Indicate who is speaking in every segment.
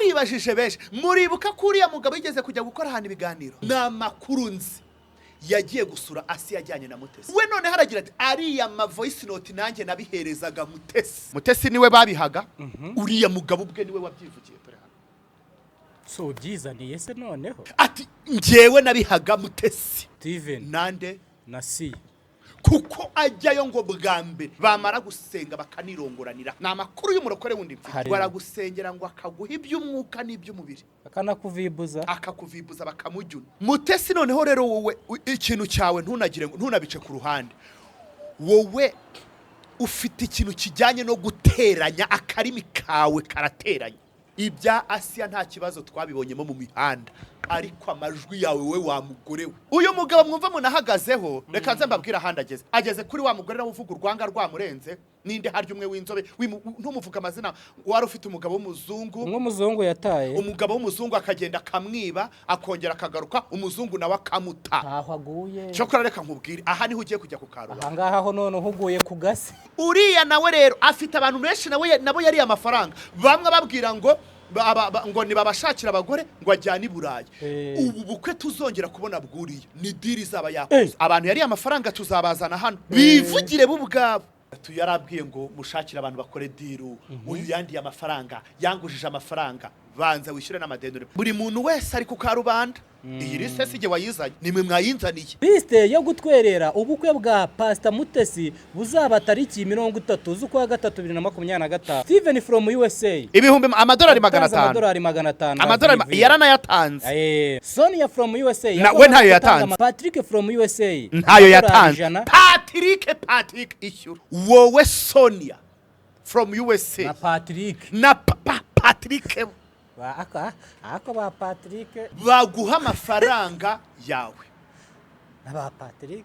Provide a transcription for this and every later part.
Speaker 1: baribajije benshi muribuka ko uriya mugabo yigeze kujya gukora ahantu ibiganiro n'amakuru nzi yagiye gusura ASSIA yajyanye na Mutesi we none haragira ati ariya ma voice note nanjye nabiherezaga Mutesi niwe babihaga uriya mugabo ubwe niwe wabyivugiye tore hano
Speaker 2: so byizaniye se noneho
Speaker 1: ati njewe nabihaga Mutesi
Speaker 2: Steven
Speaker 1: nande
Speaker 2: na si
Speaker 1: kuko ajyayo ngo bwambe bamara gusenga bakanirongoranira namakuru y'umurokore wundi baragusengera ngo akaguha iby'umwuka n'iby'umubiri
Speaker 2: akakuvibuza
Speaker 1: bakamujyuna Mutesi noneho rero wowe ikintu cyawe ntunagire ntunabice ku ruhande wowe ufite ikintu kijyanye no guteranya akarimi kawe karateranya ibya ASSIA nta kibazo twabibonyemo mu mihanda ariko amajwi yawe we wa mugore we uyu mugabo mwumva munahagazeho reka nze mbabwira handi ageze kuri wa mugore nawe uvuga urwanga rwamurenze ninde harya umwe w'inzobe ntumuvuga amazina wari ufite umugabo w'umuzungu
Speaker 2: yataye
Speaker 1: umugabo w'umuzungu akagenda akamwiba akongera akagaruka umuzungu nawe akamuta
Speaker 2: aho aguye
Speaker 1: cyokora reka nkubwire aha niho ugiye kujya ku karubanda
Speaker 2: aha ngaha ho none uhuguye ku gasi
Speaker 1: uriya nawe rero afite abantu benshi nabo yari amafaranga bamwe babwira ngo nibabashakira abagore ngo ajyane i Burayi ubu bukwe tuzongera kubona bwuriye ni diri zaba yakoze abantu yari amafaranga tuzabazana hano bivugire bo ubwabo tuyarabwiye ngo mushakira abantu bakore diru uyu yandiye amafaranga yangujije amafaranga banza wishyure n'amadeni buri muntu wese ari ku karubanda iyi liste sije wayizanye nimwe mwayinzaniye
Speaker 2: liste yo gutwerera ubukwe bwa Pastor Mutesi buzaba tariki 30 z'ukwa 3 2025 Steven from USA
Speaker 1: ibihumbi amadolari 500 amadolari yaranayatanze
Speaker 2: Sonia from USA
Speaker 1: we ntayo yatanze
Speaker 2: Patrick from USA
Speaker 1: ntayo yatanze Patrick ishyura wowe Sonia from USA
Speaker 2: na Patrick
Speaker 1: Patrick
Speaker 2: ako ba Patrick
Speaker 1: baguha amafaranga yawe
Speaker 2: aba Patrick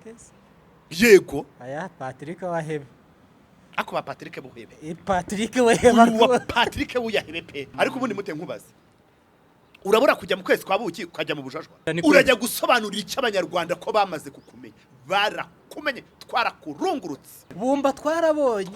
Speaker 1: yego
Speaker 2: aya Patrick wahebe
Speaker 1: ako ba Patrick buhebe
Speaker 2: Patrick wahebe
Speaker 1: Patrick uyahebe pe ariko ubundi mute nkubaze urabura kujya mu kwezi kwa buki ukajya mu bujajwa urajya gusobanurira icyo abanyarwanda ko bamaze kukumenya barakumenye twarakurungurutse
Speaker 2: bumba twarabonye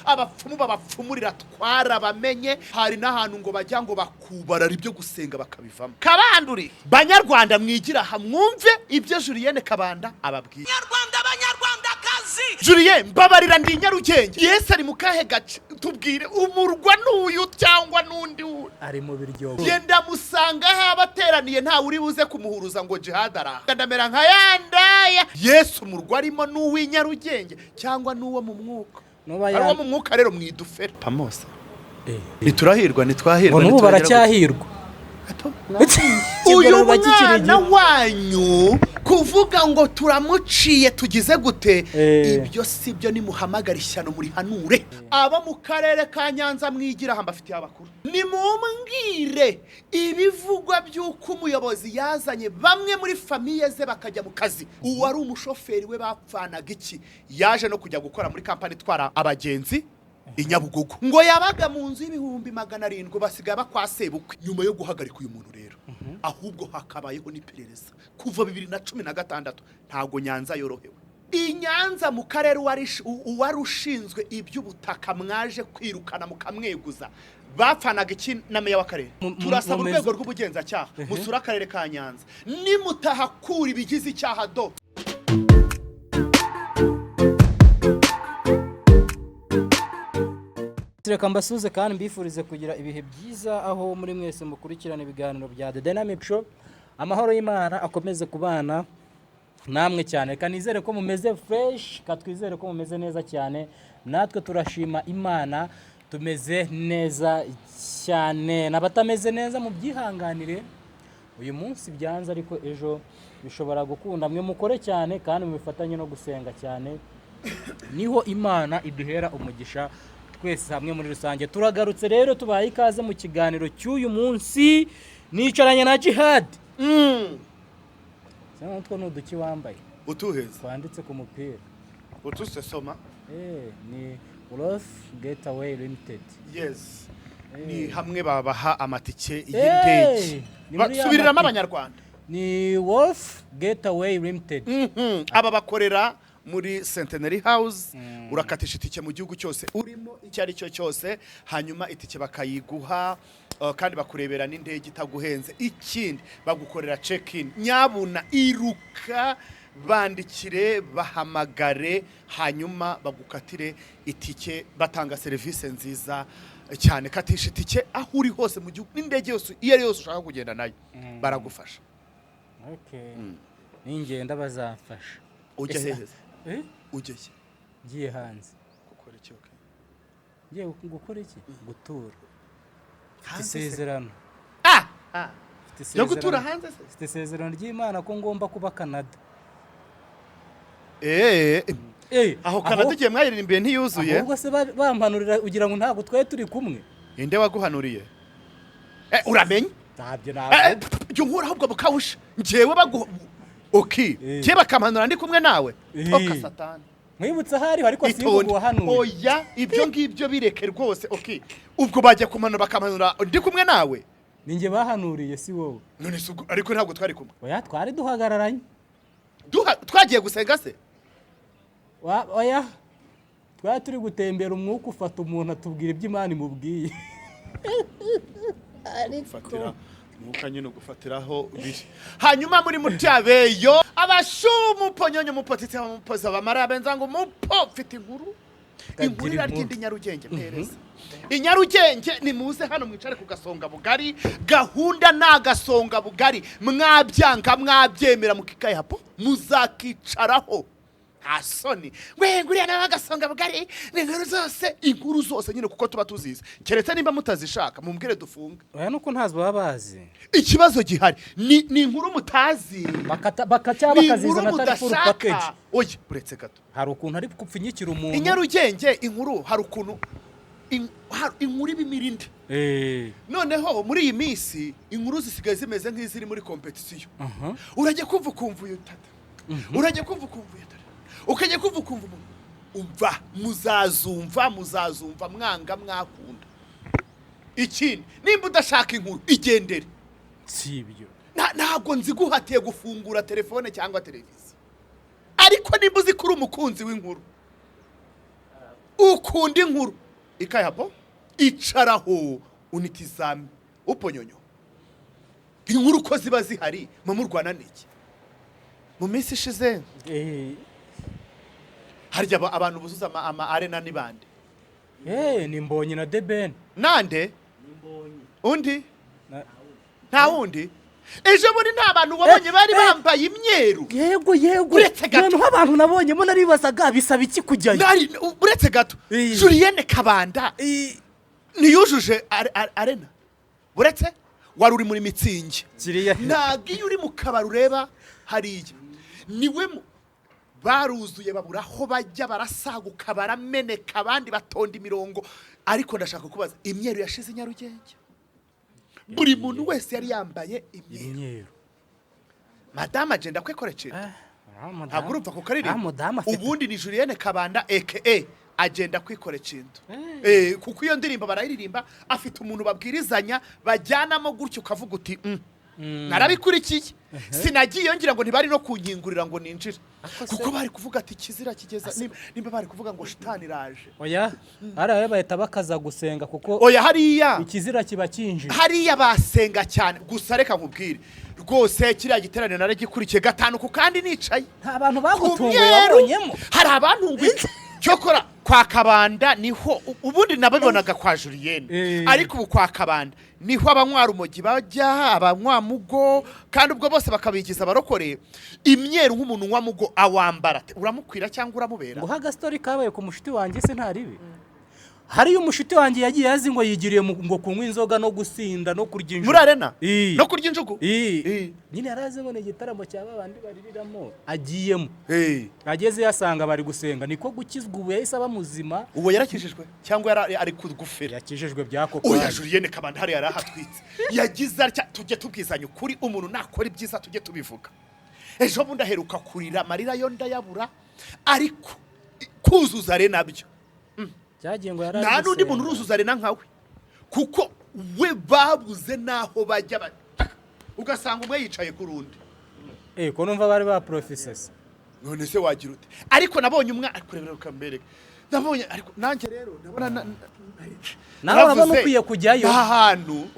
Speaker 1: abapfumu babapfumurira twarabamenye hari n'ahantu ngo bajya ngo bakubarara ibyo gusenga bakabivamo kabanduri banyarwanda mwigira hamwumve ibyo Julienne Kabanda ababwiye abanyarwandakazi Julienne mbabarira ndi Nyarugenge Yesu ari mukahe gace tubwire umurwa n'uyu cyangwa n'undi
Speaker 2: ari mu biryo
Speaker 1: yenda musanga habateraniye nta uri buze kumuhuruza ngo Djihad ara ndamera nka yandaya Yesu umurwa arimo n'uwi Nyarugenge cyangwa n'uwo mu mwuka ari wo mu mwuka rero mwidufera pamosa niturahirwa nitwahirwa
Speaker 2: n'ubu baracyahirwa
Speaker 1: uyu mwana wanyu kuvuga ngo turamuciye tugize gute ibyo sibyo nimuhamagara ishyano muri hanure aba mu karere ka Nyanza mwigira hambafitiye abakuru nimumbwire ibivugwa by'uko umuyobozi yazanye bamwe muri famiye ze bakajya mu kazi uwari umushoferi we bapfanaga iki yaje no kujya gukora muri kampani itwara abagenzi Inyabugogo ngo yabaga mu nzu y'ibihumbi 700 basigaye bakwasebukwe nyuma yo guhagarika uyu muntu rero ahubwo hakabayeho n'iperereza kuva 2016 ntago Nyanza yorohewe Inyanza mu karere warushinzwe iby'ubutaka mwaje kwirukana mukamweguza bapfanaga iki na meya w'akarere turasaba urwego rw'ubugenzacyaha musura akarere ka Nyanza nimutahakura ibigize icyaha do
Speaker 2: Reka mbasuze kandi mbifurize kugira ibihe byiza aho muri mwese mukurikirana ibiganiro bya TheDynamicShow amahoro y'Imana akomeze kubana namwe cyane kanizere ko mumeze fresh katwizere ko mumeze neza cyane natwe turashima Imana tumeze neza cyane nabatameze neza mu byihanganire uyu munsi byanze ariko ejo bishobora gukunda mwe mukore cyane kandi mubifatanye no gusenga cyane niho Imana iduhera umugisha twese hamwe muri rusange turagarutse rero tubaye ikaze mu kiganiro cy'uyu munsi nicaranye na Djihad cyangwa utwo nuduki wambaye
Speaker 1: utuheza
Speaker 2: twanditse ku mupira
Speaker 1: utuse soma
Speaker 2: ni Wose Getaway Limited
Speaker 1: yes ni hamwe babaha amatike y'indege basubiriramo abanyarwanda
Speaker 2: ni Wose Getaway Limited
Speaker 1: aba bakorera muri Centenary House urakatisha itike mu gihugu cyose urimo icyo ari cyo cyose hanyuma itike bakayiguha kandi bakurebera n'indege itaguhenze ikindi bagukorera check in nyabuna iruka bandikire bahamagare hanyuma bagukatire itike batanga serivisi nziza cyane katisha itike aho uri hose mu gihugu n'indege yose iyo ari yose ushaka kugenda nayo baragufasha.
Speaker 2: Okay. Ningenda bazamfasha.
Speaker 1: Ujya heza? Ujya he?
Speaker 2: Ngiye hanze.
Speaker 1: Gukora iki? Okay.
Speaker 2: Ngiye gukora iki? Gutura. Isezerano.
Speaker 1: Yo gutura hanze se?
Speaker 2: Ifite isezerano ry'Imana ko ngomba kuba Canada.
Speaker 1: Aho Canada igiye mwayiririmbiye ntiyuzuye.
Speaker 2: Ahubwo se bampanurira ugira ngo ntago twaye turi kumwe.
Speaker 1: Inde waguhanuriye? Uramenye?
Speaker 2: Ntabyo nawe.
Speaker 1: Jyo nkura ahubwo bukawusha. Njewe bagu Okay. Kiba kamanura ndi kumwe nawe. Oka satani.
Speaker 2: Mwibutsa hari ariko singo wahanura.
Speaker 1: Oya ibyo ngibyo bireke rwose. Okay. Ubwo bajya kumanura bakamanura ndi kumwe nawe.
Speaker 2: Ninge bahanuriye si wowe.
Speaker 1: None se ariko ntabwo twari kumwe.
Speaker 2: Oya twari duhagararanye.
Speaker 1: Twagiye gusenga se?
Speaker 2: Oya. Twari turi gutembera umwuka ufata umuntu atubwira iby'Imana imubwiye.
Speaker 1: Fatira mwuka nyine gufatiraho biri. Hanyuma muri mutyabeyo abashumu ponyonyo mupotitse mupoza bamara benza ngo mupo mfite inkuru. Inkuru irarindi Nyarugenge mpereza. Inyarugenge ni muze hano mwicare ku gasonga bugari gahunda na gasonga bugari mwabyanga mwabyemera mukikaye hapo muzakicaraho. Asoni nguriya n'agasonga bugari inkuru zose nyine kuko tuba tuzize keretse nimba mutazishaka mumbwire dufunga.
Speaker 2: Oya nuko ntazo babazi.
Speaker 1: Ikibazo gihari ni inkuru mutazi
Speaker 2: bakacyaba kaziza natari full package.
Speaker 1: Oye buretse gato
Speaker 2: hari ukuntu ari kupfinyikira umuntu.
Speaker 1: Inyarugenge inkuru hari ukuntu inkuru ibimirinde. Noneho muri iyi minsi inkuru zisigaye zimeze nk'iziri muri competition. Urajye kumva uyu tata. Urajye kumva uyu tata. Ukajye kumva umuntu umva muzazumva mwanga mwakunda ikindi nimba udashaka inkuru igendere
Speaker 2: sibyo
Speaker 1: ntabwo nzi guhatiye gufungura telefone cyangwa televiziyo ariko nimba uzi kuri umukunzi w'inkuru ukunda inkuru ikayapo icaraho unitizame uponyonyo inkuru ko ziba zihari mu Rwanda niki mu minsi ishize harya abantu buzuza ama arena nibande
Speaker 2: ni Mbonye na Deben
Speaker 1: nande undi nta wundi ejo muri nta bantu babonye bari bambaye imyeru
Speaker 2: yego abantu nk'abantu nabonyemo naribazaga bisaba iki kujyayo
Speaker 1: buretse gato Julienne Kabanda niyujuje arena buretse wari uri muri mitsingi ntabwo iyo uri mu kabari ureba hariya niwe baruzuye babura aho bajya barasaguka barameneka abandi batonda imirongo ariko ndashaka kubaza imyeru yashize Nyarugenge buri muntu wese yari yambaye imyeru. Madame agenda kwikorekera ntabwo urumva ko karirimba ubundi ni Julienne Kabanda aka agenda kwikorekera kuko iyo ndirimbo barayiririmba afite umuntu babwirizanya bajyanamo gutyo ukavuga uti narabikurikiye sinagiye ngira ngo ntibari no kunyingurira ngo ninjire kuko bari kuvuga ati kizira kigeza nimba bari kuvuga ngo shitani iraje.
Speaker 2: Oya hariya bahita bakaza gusenga kuko
Speaker 1: oya hariya
Speaker 2: ikizira kiba kinjije
Speaker 1: hariya basenga cyane gusa reka nkubwire rwose kiriya giterane naragikurikiye gatanu ku kandi nicaye
Speaker 2: nta bantu bagutunguye babonyemo
Speaker 1: hari abantu cyokora kwa Kabanda niho ubundi nababonaga kwa Julienne ariko ubu kwa Kabanda niho abanywara umogi bajya abanywa mugo kandi ubwo bose bakabigiza abarokore imyeru nk'umuntu wa mugo awambara uramukwira cyangwa uramubera
Speaker 2: ngo haga story kabaye ku mushiti wanjye se ntaribi hari umushiti wanjye yagiye yazi ngo yigiriye ngo kunywa inzoga no gusinda no kurya injugu
Speaker 1: muri arena no kurya injugu
Speaker 2: nyine yarazi ngo igitaramo cyaba abandi baririramo agiyemo ageze yasanga bari gusenga niko gukizwa ubu yahise abamuzima
Speaker 1: uwo yarakijijwe cyangwa ari kugufera
Speaker 2: yakijijwe byako
Speaker 1: oya Julienne Kabanda hari yarahatwitse yagize atya tujye tubwizanya ukuri umuntu nakora ibyiza tujye tubivuga ejo bundi aheruka kurira amarira yo ndayabura ariko kuzuza arena nabyo nta n'undi muntu uruzuza arena nkawe kuko we babuze naho bajya ugasanga umwe yicaye ku rundi
Speaker 2: ko numva bari ba professors
Speaker 1: none se wagira ute ariko nabonye umwana kurebera ukambereka nabonye ariko nanjye rero ndabona
Speaker 2: nawe urabona ukwiye kujyayo
Speaker 1: ahantu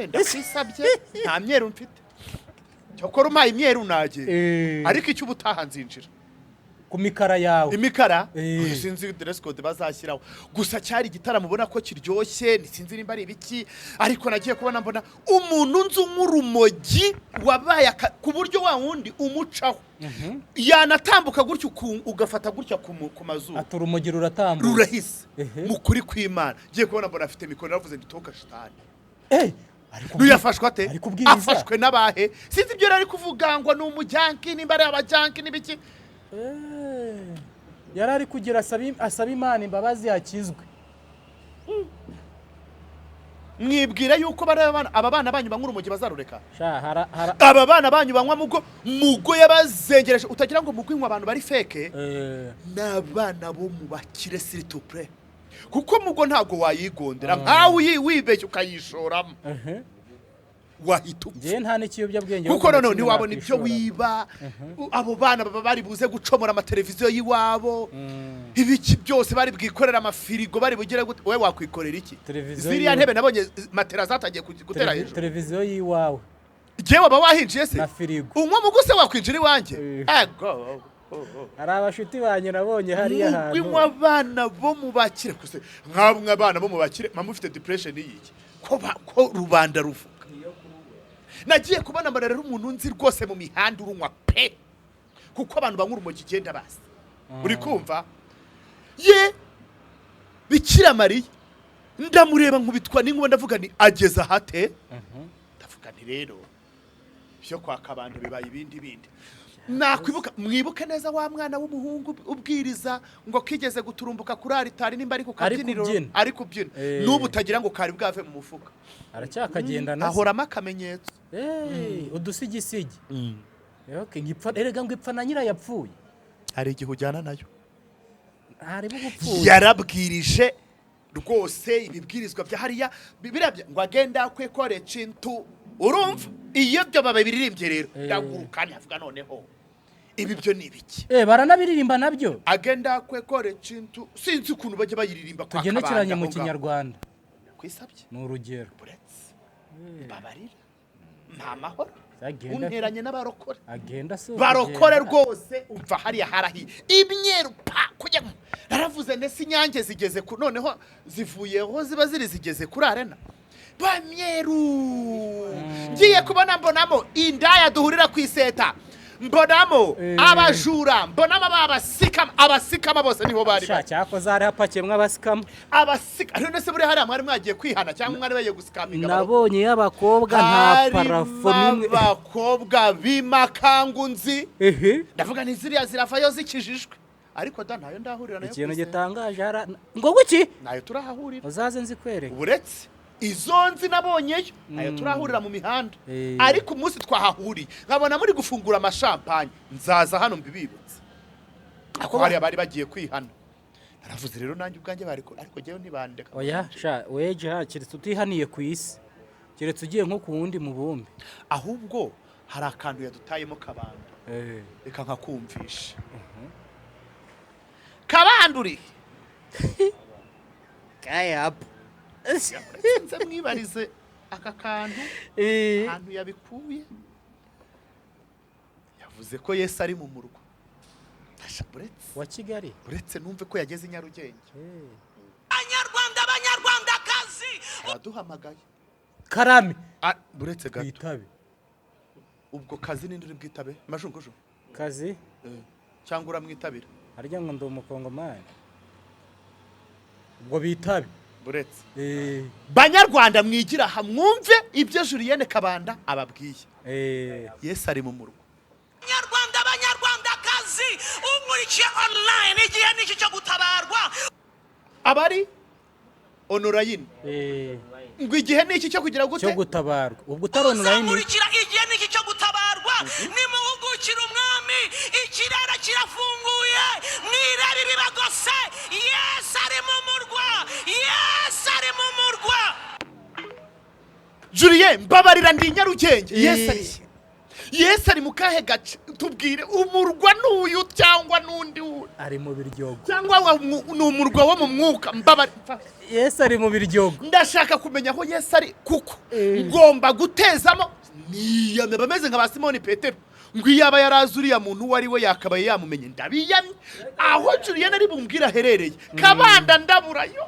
Speaker 1: ndakwisabye nta myeru mfite cyokora umpaye imyeru nage ariko icyo ubutaha nzinjira
Speaker 2: ku mikara yawe
Speaker 1: imikara sinzi dress code bazashyiraho gusa cyari igitaramo ubona ko kiryoshye sinzi nimba ari ibiki ariko nagiye kubona mbona umuntu nzu nk'urumogi wabaye ku buryo wa wundi umucaho yanatambuka gutyo ugafata gutya ku mazuru
Speaker 2: atura urumogi ruratambuka
Speaker 1: rurahise mukuri kw'Imana giye kubona mbona afite mikoro navuze nditoka shitani yafashwe ate afashwe n'abahe sinzi ibyo ari kuvuga ngo ni umujyanki nimba ari abajyanki n'ibiki
Speaker 2: yari ari kugira asaba Imana imbabazi yakizwe
Speaker 1: mwibwira yuko aba bana banyu banywa urumogi bazarureka aba bana banyu banywa mugo yabazengereje utagira ngo mugwinywa abantu bari feke n'abana bo mu bakire s'il te plaît kuko mugo ntago wayigondera nkawe wibeshye ukayishoramo wahita
Speaker 2: je nta n'ikiyobyabwenge
Speaker 1: kuko none ntiwabona ibyo wiba abo bana baba bari buze gucomora amateleviziyo yiwabo ibiki byose bari bwikorera amafirigo bari bugire gute we wakwikorera iki ziriya ntebe nabonye matera zatagiye gutera hejuru
Speaker 2: televiziyo yiwawe
Speaker 1: jewe baba wahinjiye se
Speaker 2: na firigo
Speaker 1: umwe muguse wakwinjira iwanjye ego
Speaker 2: ari abashuti banyu nabonye hariya hantu
Speaker 1: mugwinywa abana bo mu bakire kuse nk'abwe abana bo mu bakire mamufite depression yiki ko rubanda ruvuga nagiye kubona rero umuntu nzi rwose mu mihanda urunywa pe kuko abantu banywa urumogi genda basi uri kumva ye Bikira Mariya ndamureba nkubitwa n'inkuba ndavuga ni ageza hate ndavuga nti rero byo kwaka abantu bibaye ibindi nakwibuka mwibuke neza wa mwana w'umuhungu ubwiriza ngo kigeze guturumbuka kuri aritari nimba ari ku kabyiniro ari kubyina n'ubu utagira ngo kari bwave mu mufuka
Speaker 2: aracyakagenda nase
Speaker 1: ahorama akamenyetso
Speaker 2: udusigisigi okay ngipfa erega ngo ipfa na nyira yapfuye
Speaker 1: hari igihe ujyana nayo
Speaker 2: hari bugupfuye
Speaker 1: yarabwirije rwose ibibwirizwa bya hariya birabya ngo agenda kwekore cintu urumva iyo byo babiririmbye rero ndagurukanye avuga noneho ibi byo nibiki
Speaker 2: baranabiririmba nabyo
Speaker 1: agenda kwekore cintu sinzi ukuntu bajye bayiririmba kwa kabanda
Speaker 2: tugenekeranye mu kinyarwanda
Speaker 1: kwisabye
Speaker 2: ni urugero
Speaker 1: buretse babarira nta mahoro unteranye n'abarokore
Speaker 2: agenda so
Speaker 1: barokore rwose umva hariya harahi imyeru pa kujya naravuze ndetse inyange zigeze ku noneho zivuyeho ziba zigeze kuri arena bamyeru ngiye kubona mbonamo indaya duhurira ku iseta mbonamo abajura mbonamo abasikama bose niho bari
Speaker 2: cyako zari hapakemwe abasikama
Speaker 1: none se buri hari mwari mwagiye kwihana cyangwa mwari bagiye gusikaminga
Speaker 2: nabonye y'abakobwa nta parafo nimwe
Speaker 1: abakobwa bimakangunzi ndavuga ni ziriya ziravayo zikijijwe ariko da ntayo ndahurira nayo
Speaker 2: ikintu gitangaje ngo guki
Speaker 1: nayo turahahurira
Speaker 2: uzaze nzikwereka
Speaker 1: uretse izo nzi nabonyeyo nayo turahurira mu mihanda ariko umunsi twahahuriye nkabona muri gufungura amashampanye nzaza hano mbibibutse ako hari abari bagiye kwihana naravuze rero nanjye ubwanjye bariko ariko jewe ntibandeka
Speaker 2: oya sha weje hakiretse utihaniye ku isi kiretse ugiye nko ku wundi mubumbe
Speaker 1: ahubwo hari akantu yadutayemo kabanda reka nkakumvisha kabanduri
Speaker 2: kayapo
Speaker 1: nze mwibarize aka kantu ahantu yabikuye yavuze ko Yesu ari mu murwa
Speaker 2: wa Kigali
Speaker 1: uretse numve ko yageze i Nyarugenge
Speaker 3: abanyarwandakazi
Speaker 1: waduhamagaye
Speaker 2: karame
Speaker 1: buretse gato
Speaker 2: bitabe
Speaker 1: ubwo kazi ninde uri bwitabe majungujo
Speaker 2: kazi
Speaker 1: cyangwa uramwitabira
Speaker 2: harya ngo ndi umukongomani ubwo bitabe
Speaker 1: buretse banyarwanda mwigira hamwumve ibyo Julienne Kabanda ababwiye Yesu ari mu murwa
Speaker 3: abanyarwandakazi umurikiye online igihe niki cyo gutabarwa
Speaker 1: abari online ngo igihe niki cyo kugira gute
Speaker 2: cyo gutabarwa ubwo utari online
Speaker 3: umurikira igihe niki cyo gutabarwa nimuhugukira umwami ikirara kirafunguye mwirabe bibagose Yesu ari mu murwa Yesu ari mu murwa
Speaker 1: Julien mbabarira ndi Nyarugenge Yesu ari mu kahe gace tubwire umurwa n'uyu cyangwa n'undi
Speaker 2: ari mu biryogo
Speaker 1: cyangwa ni umurwa wo mu mwuka mbabari
Speaker 2: Yesu ari mu biryogo
Speaker 1: ndashaka kumenya aho Yesu ari kuko ngomba gutezamo niyame bameze nka ba Simoni Petero ngo iyaba yarazi uriya muntu uwo ari we yakabaye yamumenye ndabiyamye aho Julienne ari bumbwira aherereye kabanda ndaburayo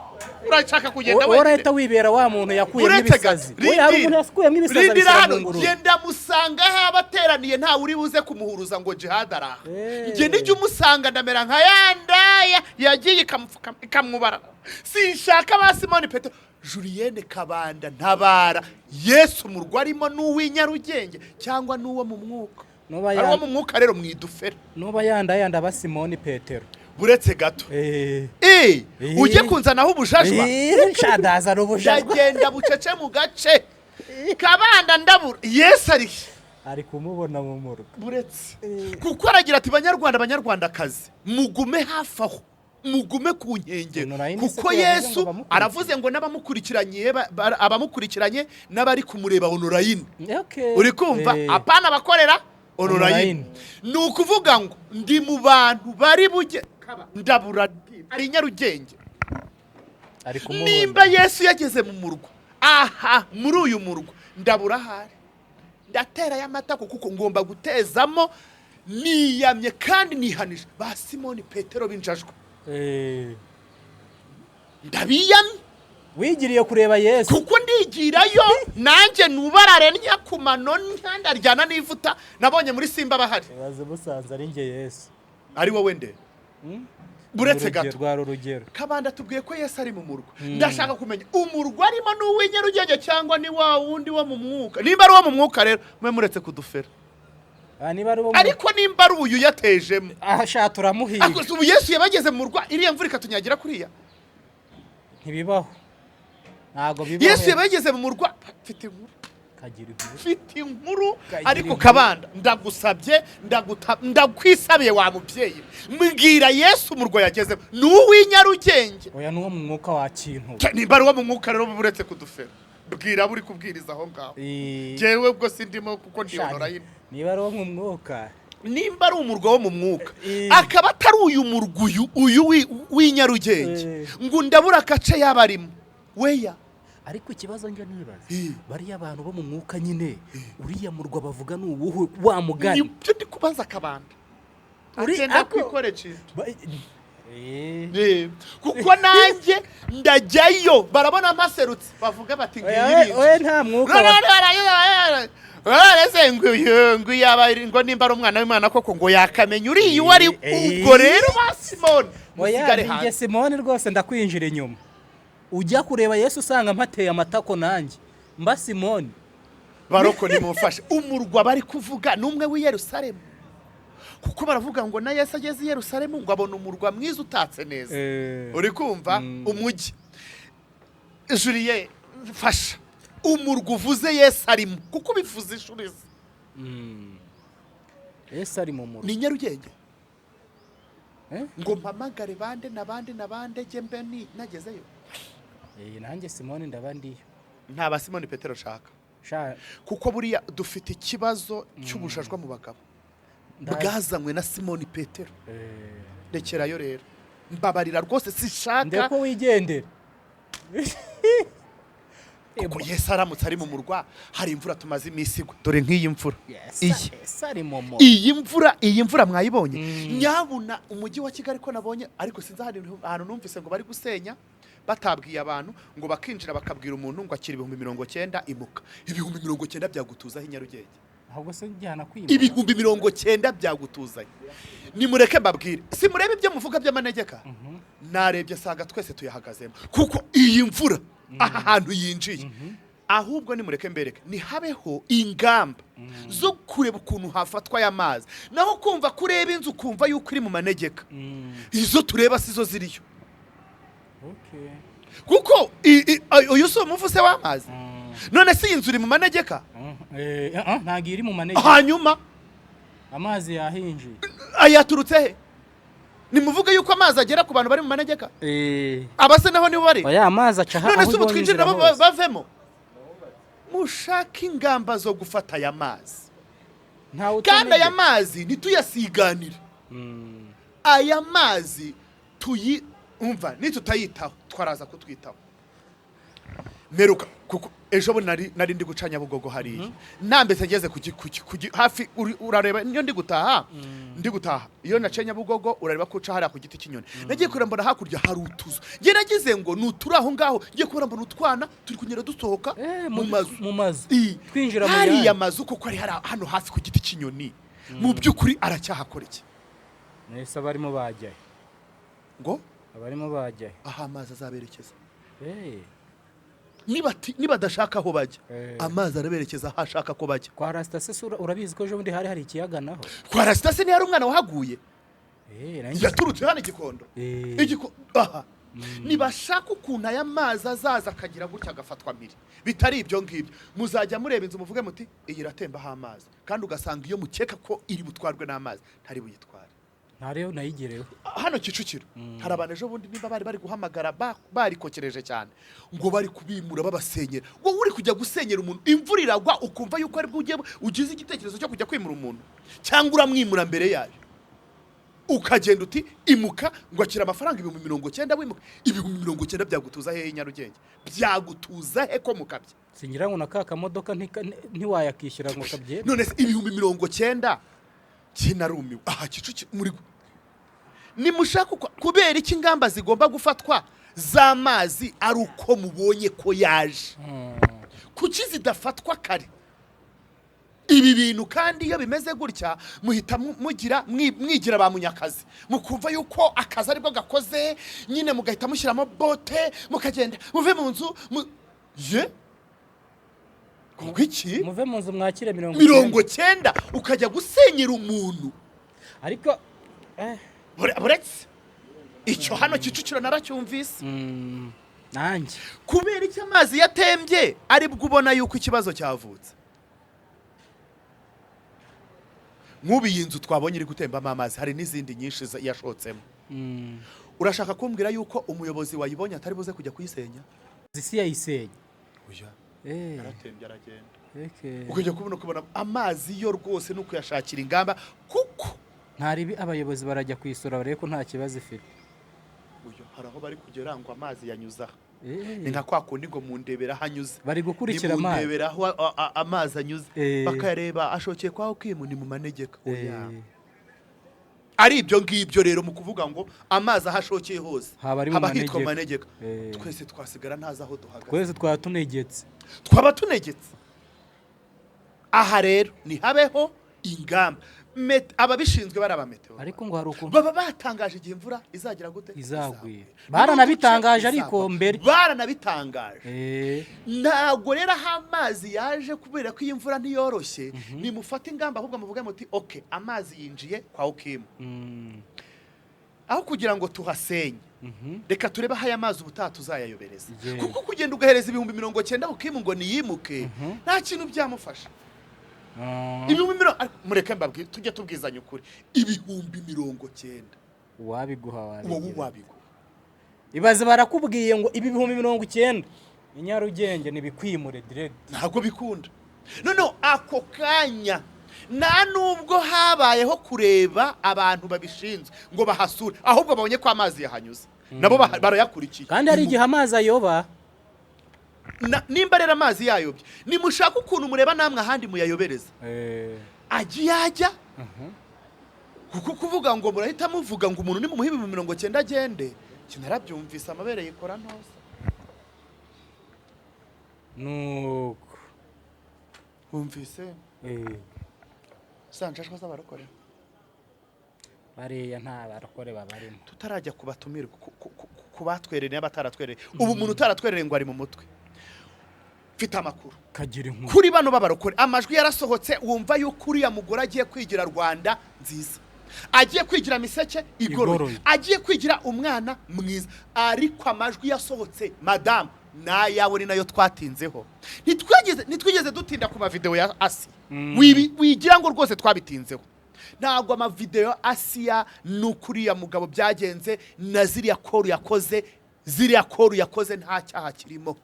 Speaker 1: urashaka kugenda
Speaker 2: wenyine urahita wibera wa muntu yakuyemo ibisazi hari umuntu yakuyemo ibisazi
Speaker 1: rindira genda musanga aho abateraniye ntawe uri buze kumuhuruza ngo Djihad araha ngende ijya umusanga ndamera nka yandaya yagiye ikamubara sinshaka ba Simoni Petero Julienne kabanda ntabara Yesu umurwa arimo n'uw'inyarugenge cyangwa n'uwo mu mwuka ari wo mu mwuka rero mwidufera
Speaker 2: nuba yanda ba Simoni Petero
Speaker 1: buretse gato ujye kunzanaho ubujajwa
Speaker 2: shadaza n'ubujajwa
Speaker 1: ndagenda bucece mu gace kabanda ndabura Yesu ari
Speaker 2: kumubona mu murwa
Speaker 1: buretse kuko aragira ati banyarwandakazi mugume hafi aho mugume ku nkengero kuko Yesu aravuze ngo abamukurikiranye n'abari kumureba online uri kumva apana bakorera online ni ukuvuga ngo ndi mu bantu bari bujye ndabura ari nyarugenge nimba Yesu yageze mu murwa aha muri uyu murwa ndabura ahari ndatera y'amata kuko ngomba gutezamo niyamye kandi nihanije ba Simoni Petero binjajwe ndabiyamye
Speaker 2: wigiriye kureba Yesu
Speaker 1: kuko ndigirayo nanjye nubarare nyakumano ntandaryana n'ivuta nabonye muri Simba bahari
Speaker 2: baze musanze ari nge Yesu
Speaker 1: ari wowe nde buretse gato
Speaker 2: rwaro rugero
Speaker 1: kabanda tubwiye ko Yesu ari mu murwa ndashaka kumenya umurwa arimo n'uw'inyarugenge cyangwa ni wa wundi wo mu mwuka nimba ari wo mu mwuka rero mwe muretse kudufera ariko nimba ari uyu yatejemo
Speaker 2: ahasha turamuhiga
Speaker 1: ubu Yesu yabageze mu murwa iriya mvura ikatunyagira kuriya
Speaker 2: ntibibaho ntago bibaho
Speaker 1: Yesu yabageze mu murwa mfite inkuru ariko kabanda ndagusabye ndakwisabiye wa mubyeyi mbwira Yesu umurwa yagezemo n'uw'inyarugenge
Speaker 2: oya n'uwo mu mwuka wa kintu
Speaker 1: nimba ari uwo mu mwuka rero buretse kudufera bwira buri kubwiriza aho ngaho jewe ubwo sindimo kuko ndiyonora yine
Speaker 2: niba ari uwo mu mwuka
Speaker 1: nimba ari umurwa wo mu mwuka akaba atari uyu murwa uyu w'inyarugenge ngo ndabura akace yabarimo weya
Speaker 2: ariko ikibazo njye nibaza bariya abantu bo mu mwuka nyine uriya murwa bavuga n'uwuhe wa mugani
Speaker 1: nibyo ndi kubaza kabanda agenda kwikoreje kuko nanjye ndajyayo barabona mpaserutse bavuga bati
Speaker 2: oye nta mwuka
Speaker 1: barese ngo yaba ngo nimba ari umwana w'Imana koko ngo yakamenya uriya uwo ari ubwo rero ba Simoni
Speaker 2: musigare hanze Simoni rwose ndakwinjira inyuma ujya kureba Yesu usanga mpateye amatako nanjye mba Simoni
Speaker 1: baroko nimufashe umurwa bari kuvuga numwe w'i Yerusalemu kuko baravuga ngo na Yesu ageze i Yerusalemu ngo abona umurwa mwiza utatse neza uri kumva umujyi Julienne fasha umurwa uvuze Yesu arimo kuko bivuze ishurize
Speaker 2: Yesu ari mu murwa
Speaker 1: ni nyarugenge ngo mpamagare bande nabande je mbe ni nagezeyo
Speaker 2: nanjye Simoni ndabandiyo
Speaker 1: nta ba Simoni Petero shaka kuko buriya dufite ikibazo cy'ubujajwa mu bagabo bwazanywe na Simoni Petero rekerayo rero mbabarira rwose sishaka
Speaker 2: ndeko wigendera
Speaker 1: kuko Yesu aramutse ari mu murwa hari imvura tumaze iminsi igwa dore nk'iyi mvura iyi mvura mwayibonye nyabuna umujyi wa Kigali ko nabonye ariko sinzi ahantu numvise ngo bari gusenya batabwiye abantu ngo bakinjira bakabwira umuntu ngo akira 90 imuka 90 byagutuzaho inyarugenge
Speaker 2: ahubwo se njyana kwima
Speaker 1: 90 byagutuzaye nimureke mbabwire simurebe ibyo muvuga by'amanegeka narebye saga twese tuyahagazemo kuko iyi mvura aha hantu yinjiye ahubwo nimureke mbereke ni habeho ingamba zo kureba ukuntu hafatwa y'amazi naho kumva kureba inzu kumva yuko iri mu manegeka izo tureba sizo ziriyo kuko uyu si umuvuse w'amazi none si inzu iri mu manegeka
Speaker 2: ntago iri mu manegeka
Speaker 1: hanyuma
Speaker 2: amazi yahinjiye
Speaker 1: ayaturutse he nimuvuge yuko amazi agera ku bantu bari mu manegeka abase naho nibo bari
Speaker 2: oya amazi aca
Speaker 1: none se ubutwinjira bavemo mushaka ingamba zo gufata aya mazi kandi aya mazi ntituyasiganire aya mazi umva nitutayitaho twaraza kutwitaho meruka kuko ejo bo nari ndi guca Nyabugogo hariya nambese ngeze hafi urareba niyo ndi gutaha iyo nace Nyabugogo urareba ko uca hariya ku giti cy'inyoni nagiye kureba mbona hakurya hari utuzu ngiye nagize ngo nuturi aho ngaho ngiye kubona mbona utwana turi kunyera dusohoka mu mazu
Speaker 2: twinjira mu
Speaker 1: hariya mazu kuko ari hano hafi ku giti cy'inyoni mu by'ukuri aracyahakora iki
Speaker 2: nese abarimo bajyaye
Speaker 1: ngo
Speaker 2: abarimo bajyaye
Speaker 1: aha amazi azaberekeza niba adashaka aho bajya amazi araberekeza aho ashaka ko bajya
Speaker 2: kwa rasitase urabizi ko ejo bundi hari ikiyaga naho
Speaker 1: kwa rasitase ni hari umwana wahaguye yaturutse hano igikondo aha nibashaka ukuntu aya mazi azaza akagira gutya agafatwa mbiri bitari ibyo ngibyo muzajya mureba inzu muvuge muti iyi iratembaho amazi kandi ugasanga iyo mukeka ko iri butwarwe n'amazi ntari buyitware
Speaker 2: ntareho nayigereho
Speaker 1: hano Kicukiro hari abantu ejo bundi niba bari guhamagara barikokereje cyane ngo bari kubimura babasenyera ngo uri kujya gusenyera umuntu imvura iragwa ukumva yuko ari bwo ugize igitekerezo cyo kujya kwimura umuntu cyangwa uramwimura mbere yayo ukagenda uti imuka ngo akira amafaranga 90 wimuka 90 byagutuza he Nyarugenge byagutuza he ko mukabye
Speaker 2: singira ngo nakaka modoka ntiwayakishyura ngo kabye
Speaker 1: none 90 kinarumiwe aha Kicukiro muri nimushaka kubera iki ingamba zigomba gufatwa z'amazi ari uko mubonye ko yaje kuki zidafatwa kare ibi bintu kandi iyo bimeze gutya muhita mwigira ba munyakazi mukumva yuko akazi aribwo gakoze nyine mugahita mushyiramo bote mukagenda muve mu nzu kuki
Speaker 2: muve mu nzu mwakire
Speaker 1: 90 ukajya gusenyera umuntu
Speaker 2: ariko
Speaker 1: buretse icyo hano Kicukiro naracyumvise
Speaker 2: nanjye
Speaker 1: kubera iki amazi yatembye aribwo ubona yuko ikibazo cyavutse nk'ubiye inzu twabonye iri gutembamo amazi hari n'izindi nyinshi yashotsemo urashaka kumbwira yuko umuyobozi wayibonye atari buze kujya kuyisenya
Speaker 2: isi yayisenya
Speaker 1: aratembye aragenda ukajya kubona amazi yo rwose nuko yashakira ingamba kuko
Speaker 2: ntaribi abayobozi barajya kwisura barebe ko nta kibazo ifite
Speaker 1: hari aho bari kugera ngo amazi yanyuza ni nka kwa kundi ngo mundebera hanyuze
Speaker 2: bari gukurikira amazi
Speaker 1: mundebera aho amazi anyuze bakareba ashokeye kwaho kimu ni mu manegeka ari ibyo ngibyo rero mu kuvuga ngo amazi ahashokeye hose haba hitwa manegeka twese twasigara ntaza aho duhagaze
Speaker 2: twese
Speaker 1: twaba tunegetse aha rero ni habeho ingamba ababishinzwe barabameteo
Speaker 2: ariko ngo hari ukuntu
Speaker 1: baba batangaje igihe imvura izagira gute
Speaker 2: izagwira baranabitangaje ariko mbere
Speaker 1: baranabitangaje ntago rero amazi yaje kubera ko iyi mvura ntiyoroshye ni mufata ingamba ahubwo muvuge muti okay amazi yinjiye kwa ukimu aho kugira ngo tuhasenye reka turebe aho aya mazi ubutaha tuzayayobereza kuko kugenda ugahereza 90 ukimu ngo niyimuke nta kintu byamufasha mureke mbabwire tujye tubwizanya ukuri 90
Speaker 2: wabiguha
Speaker 1: ibaze
Speaker 2: barakubwiye ngo 90 Nyarugenge nibikwimure direct
Speaker 1: ntago bikunda none ako kanya nta nubwo habayeho kureba abantu babishinzwe ngo bahasure ahubwo babonye ko amazi yahanyuze nabo barayakurikiye
Speaker 2: kandi hari igihe amazi ayoba
Speaker 1: nimba rero amazi yayobye nimushaka ukuntu mureba namwe ahandi muyayobereza agiye ajya kuko kuvuga ngo murahita muvuga ngo umuntu ni mu muhibi 90 agende kinarabyumvise amabere yikora ntoza
Speaker 2: nuko
Speaker 1: umvise sanjashwa z'abarokore
Speaker 2: bariya nta barokore babarimo
Speaker 1: tutarajya kubatumira kubatwerere n'abataratwerere ubu umuntu utaratwerere ngo ari mu mutwe mfite amakuru
Speaker 2: kagira inkuru
Speaker 1: kuri bano babarokore amajwi yarasohotse wumva yuko uriya mugore agiye kwigira Rwanda nziza agiye kwigira miseke igoroye agiye kwigira umwana mwiza ariko amajwi yasohotse madame nayawe ni nayo twatinzeho nitwigeze dutinda ku mavideo ya ASSIA wigira ngo rwose twabitinzeho ntabwo amavideo ASSIA n'ukuriya mugabo byagenze na ziriya koru yakoze nta cyaha kirimo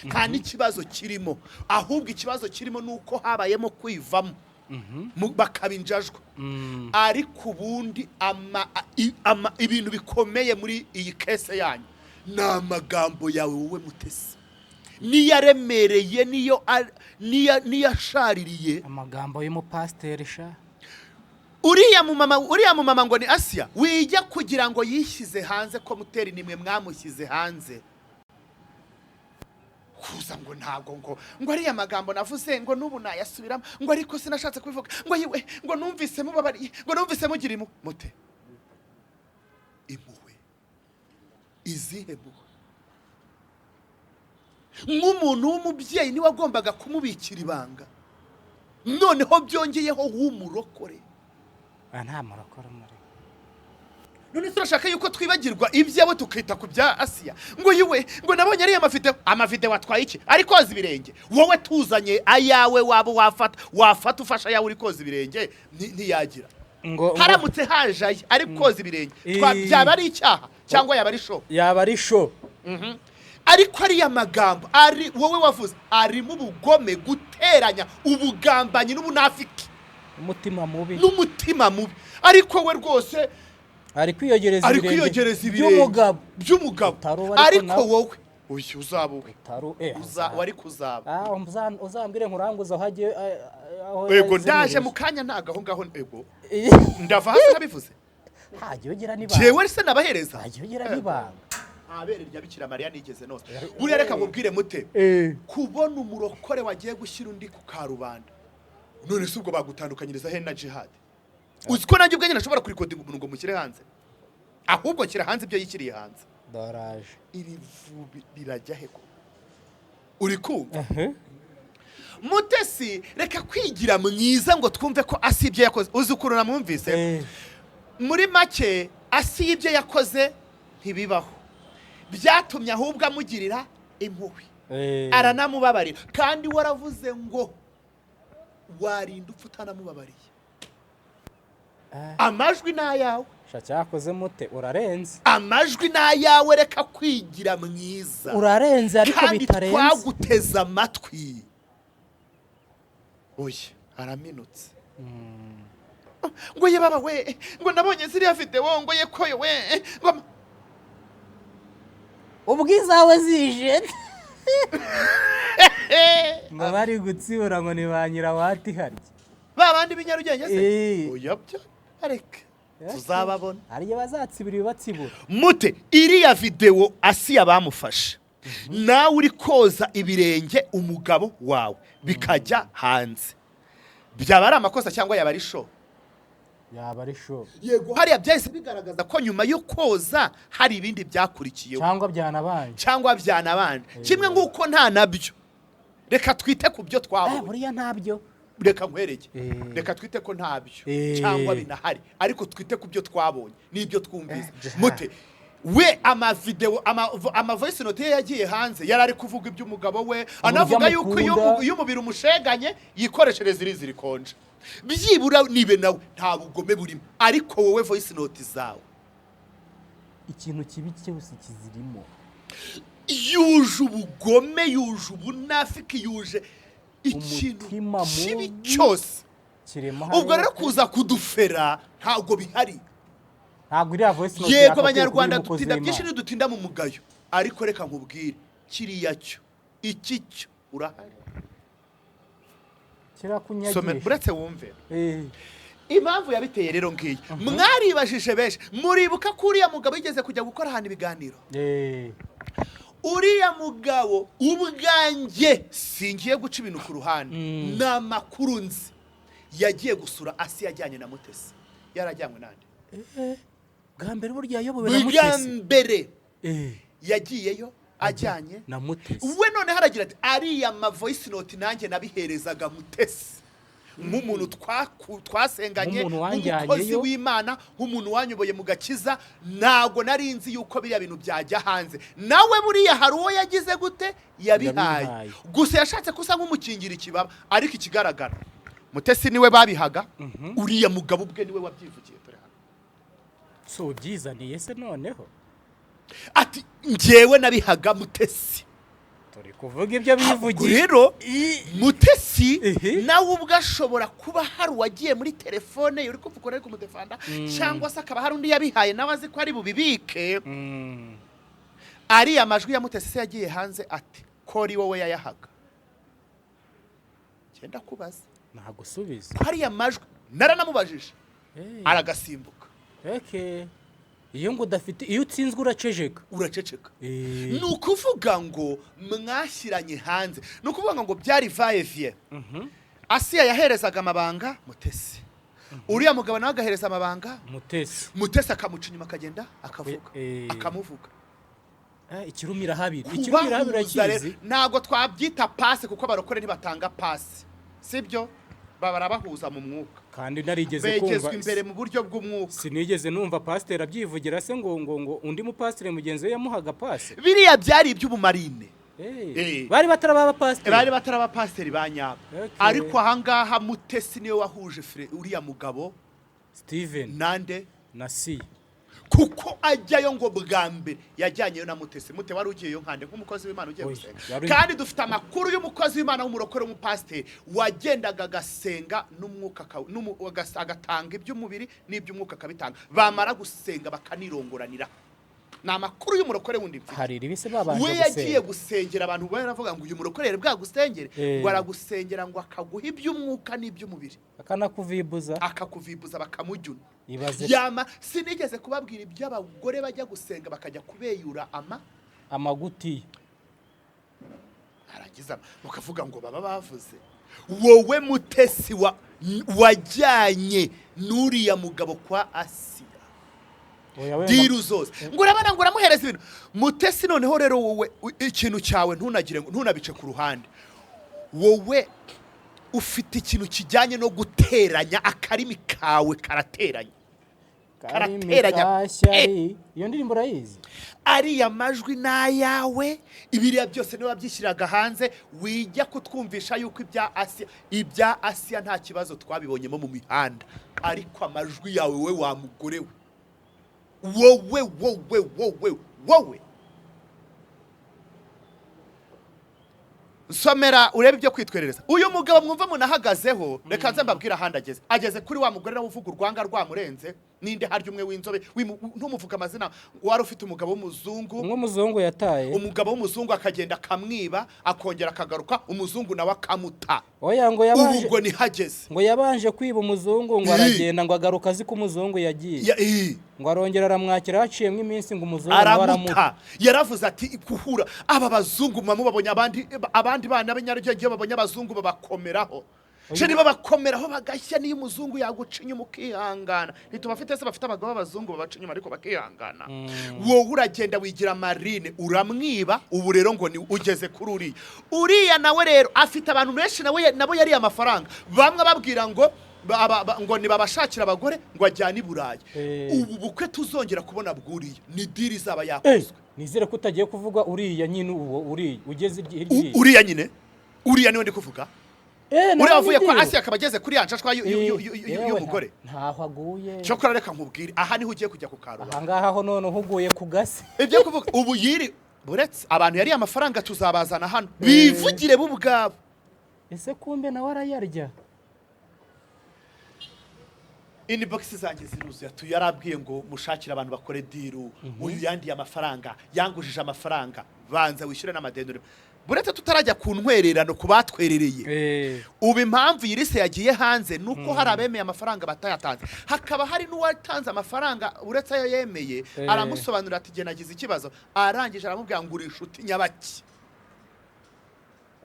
Speaker 1: nta n'ikibazo kirimo ahubwo ikibazo kirimo nuko habayemo kwivamo bakabinjajwa ariko ubundi ibintu bikomeye muri iyi kese yanyu ni amagambo yawe wowe Mutesi niyo aremereye niyo ashaririye
Speaker 2: amagambo y'umupasiteri sha
Speaker 1: uriya mumama ngo ni ASSIA wijya kugira ngo yishyize hanze ko muteri nimwe mwamushyize hanze kuza ngo ntabwo ngo ariya magambo navuze ngo nubu nayasubiramo ngo ariko sinashatse kubivuga ngo yiwe ngo numvise mubabariye ngo numvise mugira mute impuhwe izihe mpuhwe nk'umuntu w'umubyeyi niwe agombaga kumubikira ibanga noneho byongeyeho w'umurokore
Speaker 2: nta murokore muri
Speaker 1: none turashaka yuko twibagirwa ibyabo tukita ku bya ASSIA ngo yiwe ngo nabonye ari amavide watwaye iki ari koza ibirenge wowe tuzanye ayawe wabo wafata ufasha yawe uri koza ibirenge ntiyagira haramutse hajaye ari koza ibirenge byaba ari icyaha cyangwa yaba ari show ariko ariya magambo ari wowe wavuze ari mu bugome guteranya ubugambanyi n'ubunafiki n'umutima mubi ariko we rwose
Speaker 2: ari kwiyogereza
Speaker 1: ibirenge by'umugabo ariko wowe uyu uzaba we wari kuzaba
Speaker 2: uzambire nkuranguza aho agiye
Speaker 1: ego ndaje mu kanya nagaho ngaho ego ndava hasi nabivuze
Speaker 2: hajyogera nibanga
Speaker 1: jewe se nabahereza
Speaker 2: hajyogera nibanga
Speaker 1: abere rya Bikira Mariya nigeze nose buriya reka nkubwire mute kubona umurokore wagiye gushyira undi ku karubanda none se ubwo bagutandukanyiriza he na Djihad uziko nanjye ubwo nyine nashobora kurikodinga umuntu ngo mushyire hanze ahubwo kira hanze ibyo yikiriye hanze
Speaker 2: daraje
Speaker 1: iri vubi rirajya he ko uri kumva Mutesi reka kwigira mwiza ngo twumve ko ASSIA ibyo yakoze uzukurura mwumvise muri make ASSIA ibyo yakoze ntibibaho byatumye ahubwo amugirira impuhwe aranamubabarira kandi waravuze ngo warinda utanamubabariye amajwi n'ayawe
Speaker 2: cyakoze mute urarenze
Speaker 1: amajwi n'ayawe reka kwigira mwiza
Speaker 2: urarenze ariko bitarenze
Speaker 1: kandi twaguteza amatwi oye araminutse ngo ye baba we ngo nabonye ziriya video ngo ye koyo we ngo
Speaker 2: ubwiza we zije ngo bari gutsibura ngo ni banyira wati harya
Speaker 1: babandi binyarugenge se oyabyo areka tuzababona
Speaker 2: ariye bazatsibira batsibura
Speaker 1: mute iriya video ASSIA bamufashe nawe uri koza ibirenge umugabo wawe bikajya hanze byaba ari amakosa cyangwa yaba ari show yego hariya byahise bigaragaza ko nyuma yo koza hari ibindi byakurikiyeho cyangwa byanabanje kimwe nk'uko nta nabyo reka twite ku byo twabonye
Speaker 2: buriya ntabyo
Speaker 1: reka nkwereke reka twite ko ntabyo cyangwa binahari ariko twite ku byo twabonye n'ibyo twumvise mute we ama voice note yagiye hanze yarari kuvuga iby'umugabo we anavuga yuko iyo umubiri umusheganye yikoreshereza iri konje byibura nibe nawe nta bugome burimo ariko wowe voice note zawe
Speaker 2: ikintu kibi cyose kizirimo
Speaker 1: yuje ubugome yuje ubunafiki yuje ikintu kibi cyose ubwo rero kuza kudufera ntabwo bihari
Speaker 2: ntabwo iriya voice note
Speaker 1: yego abanyarwanda dutinda byinshi dutinda mu mugayo ariko reka nkubwire kiriya cyo iki cyo urahari
Speaker 2: kirakunyagisha
Speaker 1: buretse wumve impamvu yabiteye rero ngiyi mwaribajije benshi muribuka ko uriya mugabo yigeze kujya gukora ahantu ibiganiro uriya mugabo ubwanjye singiye guca ibintu ku ruhande n'amakuru nzi yagiye gusura ASSIA yajyanye na Mutesi yarajyanywe nande
Speaker 2: bwa mbere burya yayobowe na Mutesi
Speaker 1: bwa mbere yagiyeyo ajyanye
Speaker 2: na Mutesi
Speaker 1: we none haragira ati ariya ma voice note nanjye nabiherezaga Mutesi nk'umuntu twasenganye nk'umukozi w'Imana nk'umuntu wanyoboye mu gakiza ntago nari nzi yuko biriya bintu byajya hanze nawe buriya hari uwo yagize gute yabihaye gusa yashatse kusa nk'umukingira ikibaba ariko ikigaragara Mutesi niwe babihaga uriya mugabo ubwe niwe wabyivugiye tore hano
Speaker 2: so byizaniye se noneho
Speaker 1: ati njyewe nabihaga Mutesi
Speaker 2: turi kuvuga ibyo bivugiye
Speaker 1: rero mutesi nawe ubwo ashobora kuba hari uwagiye muri telefone uri kuvuga uri kumudefanda cyangwa se akaba hari undi yabihaye nawe azi ko ari bubibike ariya majwi ya mutesi se yagiye hanze ati kori wowe yayahaga genda kubaza
Speaker 2: nagusubiza
Speaker 1: hariya majwi naranamubajije aragasimbuka
Speaker 2: iyo ngo udafite iyo utsinzwe uraceceka
Speaker 1: ni ukuvuga ngo mwashyiranye hanze ni ukuvuga ngo byari vaevie ASSIA yaherezaga amabanga mutesi uriya mugabo nawe agahereza amabanga mutesi akamuca inyuma akagenda akamuvuga
Speaker 2: ikirumira habiri
Speaker 1: urakizi ntabwo twabyita pasi kuko abarokore ntibatanga pasi sibyo barabahuza mu mwuka
Speaker 2: kandi narigeze kumva
Speaker 1: begezwe imbere mu buryo bw'umwuka
Speaker 2: sinigeze numva pasiteri abyivugira se ngo undi mupasiteri mugenzi we yamuhaga pasi
Speaker 1: biriya byari iby'ubumarine
Speaker 2: bari
Speaker 1: bataraba pasiteri ba nyabo ariko ahangaha mutesi niwe wahuje uriya mugabo
Speaker 2: Steven
Speaker 1: nande
Speaker 2: na si
Speaker 1: kuko ajyayo ngo bwa mbere yajyanyeyo na mutesi mute wari ugiyeyo nkande nk'umukozi w'Imana ugiye gusenga kandi dufite amakuru y'umukozi w'Imana w'umurokore w'umupasiteri wagendaga agasenga n'umwuka agatanga iby'umubiri n'iby'umwuka akabitanga bamara gusenga bakanirongoranira ni amakuru y'umurokore wundi
Speaker 2: hari ibise babanje
Speaker 1: we yagiye gusengera abantu baravuga ngo uyu murokore bwagusengere ngo aragusengera ngo akaguha iby'umwuka n'iby'umubiri
Speaker 2: akakuvibuza
Speaker 1: bakamujyuna yama sinigeze kubabwira iby'abagore bajya gusenga bakajya kubeyura
Speaker 2: amaguti
Speaker 1: aragiza mukavuga ngo baba bavuze wowe mutesi wajyanye n'uriya mugabo kwa ASSIA diru zose ngo urabona ngo uramuhereza ibintu mutesi noneho rero wowe ikintu cyawe ntunabice ku ruhande wowe ufite ikintu kijyanye no guteranya akarimi kawe karateranya
Speaker 2: iyo ndirimbo urayizi
Speaker 1: ariya majwi n'ayawe ibiriya byose niba byishyiraga hanze wijya kutwumvisha yuko ibya ASSIA nta kibazo twabibonyemo mu mihanda ariko amajwi yawe we wa mugore we wowe nsomera urebe ibyo kwitwerereza uyu mugabo mwumva munahagazeho reka nze mbabwira ahandi ageze kuri wa mugore nawe uvuga urwanga rwamurenze ninde harya umwe w'inzobe ntumuvuga amazina wari ufite umugabo
Speaker 2: w'umuzungu yataye
Speaker 1: umugabo w'umuzungu akagenda akamwiba akongera akagaruka umuzungu nawe akamuta ubwo nihageze
Speaker 2: ngo yabanje kwiba umuzungu ngo aragenda ngo agaruka azi ko umuzungu yagiye ngo arongera aramwakira haciyemo iminsi ngo umuzungu
Speaker 1: aramuta yaravuze ati kuhura aba bazungu mubabonye abandi bana b'Inyarugenge babonye abazungu babakomeraho niba bakomeraho bagashya niyo umuzungu yaguca inyuma ukihangana ntitubafite se bafite abagabo b'abazungu babaca inyuma ariko bakihangana wowe uragenda wigira marine uramwiba ubu rero ngo ni ugeze kuri uriya nawe rero afite abantu benshi nabo yari amafaranga bamwe babwira ngo nibabashakira abagore ngo ajyane i Burayi ubu bukwe tuzongera kubona bwuriya ni diri zaba yakozwe
Speaker 2: nizere ko utagiye kuvuga uriya nyine uriya ugeze
Speaker 1: uriya nyine uriya niwe ndi kuvuga uriya wavuye kwa ASSIA akaba ageze kuri ya nshashwa y'umugore
Speaker 2: ntaho aguye
Speaker 1: cyokora reka nkubwire aha niho ugiye kujya ku karuba
Speaker 2: ahangaha ho none uhuguye ku gasi
Speaker 1: ibyo kuvuga ubu yiri buretse abantu yari amafaranga tuzabazana hano bivugire bo ubwabo
Speaker 2: ese kumbe nawe arayarya
Speaker 1: inbox zanjye ziruzuye yarabwiye ngo mushakire abantu bakore diru uyu yandiye amafaranga yangujije amafaranga banza wishyure n'amadeni buretse tutarajya ku ntwererano ku batwerereye ubu impamvu yirise yagiye hanze nuko hari abemeye amafaranga batayatanze hakaba hari n'uwatanze amafaranga uretse ayo yemeye aramusobanurira ati jye nagize ikibazo arangije aramubwira ngo uri inshuti nyabaki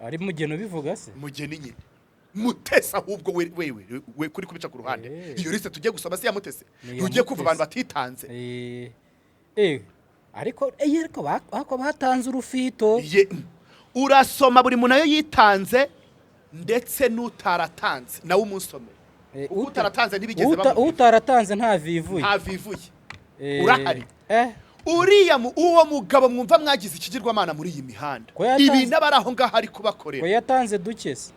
Speaker 2: ari mugeno bivuga se
Speaker 1: mugeni nyine mutesi ahubwo we kuri kubica ku ruhande iyo liste tujye gusoma se ya mutesi tugiye kuva abantu batitanze
Speaker 2: ariko batanze urufito
Speaker 1: urasoma buri muntu ayo yitanze ndetse n'utaratanze nawe umusome utaratanze ntibigeze
Speaker 2: utaratanze nta vivuye
Speaker 1: urahari uriya uwo mugabo mwumva mwagize ikigirwamana muri iyi mihanda ibi n'abari aho ngaho ari kubakorera
Speaker 2: ko yatanze dukese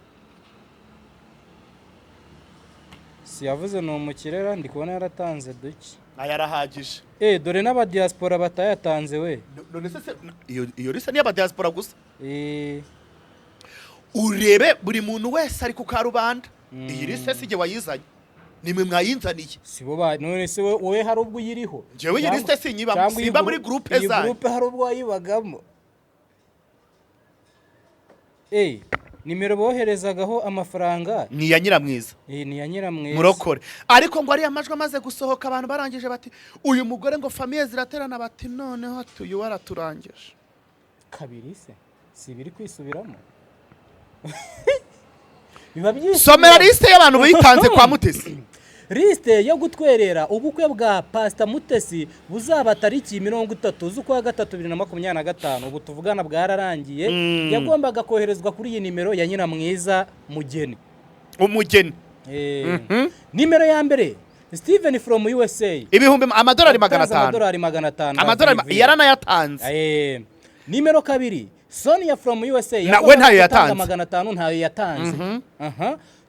Speaker 2: si yavuze ni umukirera ndi kubona yaratanze duke
Speaker 1: ayarahagije
Speaker 2: dore n'abadiaspora batayatanze we
Speaker 1: none se iyo liste ni y'abadiaspora gusa urebe buri muntu wese ari ku karubanda iyi liste si jye wayizanye nimwe mwayinzaniye
Speaker 2: sibo ba none se wowe hari ubwo yiriho
Speaker 1: jewe iyi liste sinyiba simba muri groupe
Speaker 2: za groupe hari ubwo wayibagamo nimero boherezagaho amafaranga
Speaker 1: ni ya Nyiramwiza
Speaker 2: ni ya Nyiramwiza
Speaker 1: murokore ariko ngo ari amajwi amaze gusohoka abantu barangije bati uyu mugore ngo famille ziraterana bati noneho tuyu waraturangije
Speaker 2: kabiri se si biri kwisubiramo biba byinshi
Speaker 1: somera liste y'abantu bitanze kwa Mutesi
Speaker 2: liste yo gutwerera ubukwe bwa Pastor Mutesi buzaba tariki 30 z'ukwa 3 2025 ubu tuvugana bwararangiye yagombaga koherezwa kuri iyi nimero ya Nyiramwiza Mugeni
Speaker 1: umugeni
Speaker 2: nimero ya mbere Steven from USA
Speaker 1: ibihumbi amadolari 500 amadolari yaranayatanze
Speaker 2: nimero kabiri Sonia from USA
Speaker 1: we ntayo yatanze
Speaker 2: 500 ntayo yatanze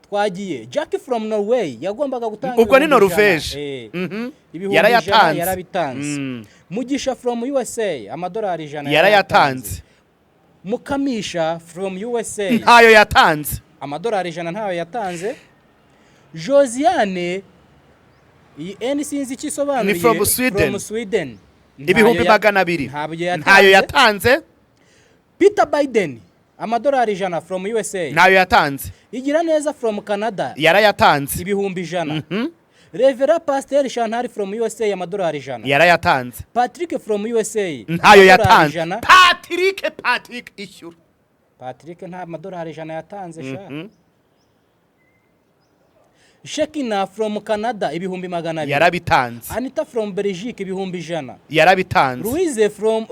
Speaker 2: twagiye Jackie from Norway yagombaga gutanga
Speaker 1: ubwo ni Norvege
Speaker 2: yarabitanze Mugisha from USA amadolari 100
Speaker 1: yarayatanze
Speaker 2: Mukamisha from USA
Speaker 1: ntayo yatanze
Speaker 2: amadolari 100 ntayo yatanze Josiane iyi sinzi kisobanuye
Speaker 1: from Sweden ibihumbi 200 ntayo yatanze
Speaker 2: Peter Biden amadolari 100 from USA
Speaker 1: ntayo yatanze
Speaker 2: Igira neza from Canada
Speaker 1: yarayatanze
Speaker 2: ibihumbi 100 Revera Pasteur Chantal from USA amadolari 100
Speaker 1: yarayatanze
Speaker 2: Patrick from USA
Speaker 1: ntayo yatanze Patrick ishyura
Speaker 2: Patrick nta amadolari 100 yatanze sha Shekina from Canada ibihumbi 200
Speaker 1: yarabitanze
Speaker 2: Anita from Belgique ibihumbi 100
Speaker 1: yarabitanze
Speaker 2: Louise from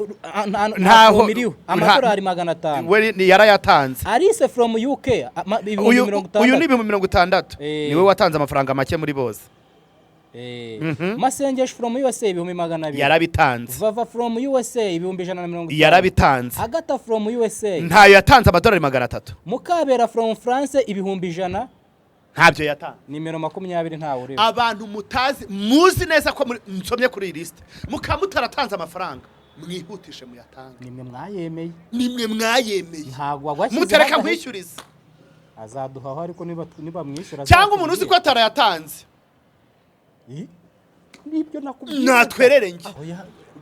Speaker 2: ntaho amadolari 500
Speaker 1: we yarayatanze
Speaker 2: Alice from UK ibihumbi 60
Speaker 1: uyu ni ibihumbi 60 niwe watanze amafaranga make muri bose
Speaker 2: Masengesho from USA ibihumbi 200
Speaker 1: yarabitanze
Speaker 2: Vava from USA ibihumbi 150
Speaker 1: yarabitanze
Speaker 2: Agata from USA
Speaker 1: ntayo yatanze amadolari 300
Speaker 2: Mukabera from France ibihumbi 100
Speaker 1: ntabyo yatanze
Speaker 2: nimero 20 ntawe ureba
Speaker 1: abantu mutazi muzi neza ko nsomye kuri iyi liste mukamutaratanze amafaranga mwihutishe muyatanga nimwe mwayemeye
Speaker 2: ntago wagwashyize
Speaker 1: mutereka nkwishyuriza
Speaker 2: azaduhaho ariko niba mwishyura
Speaker 1: cyangwa umuntu uzi ko atarayatanze
Speaker 2: nibyo nakubwiye
Speaker 1: natwerere ngi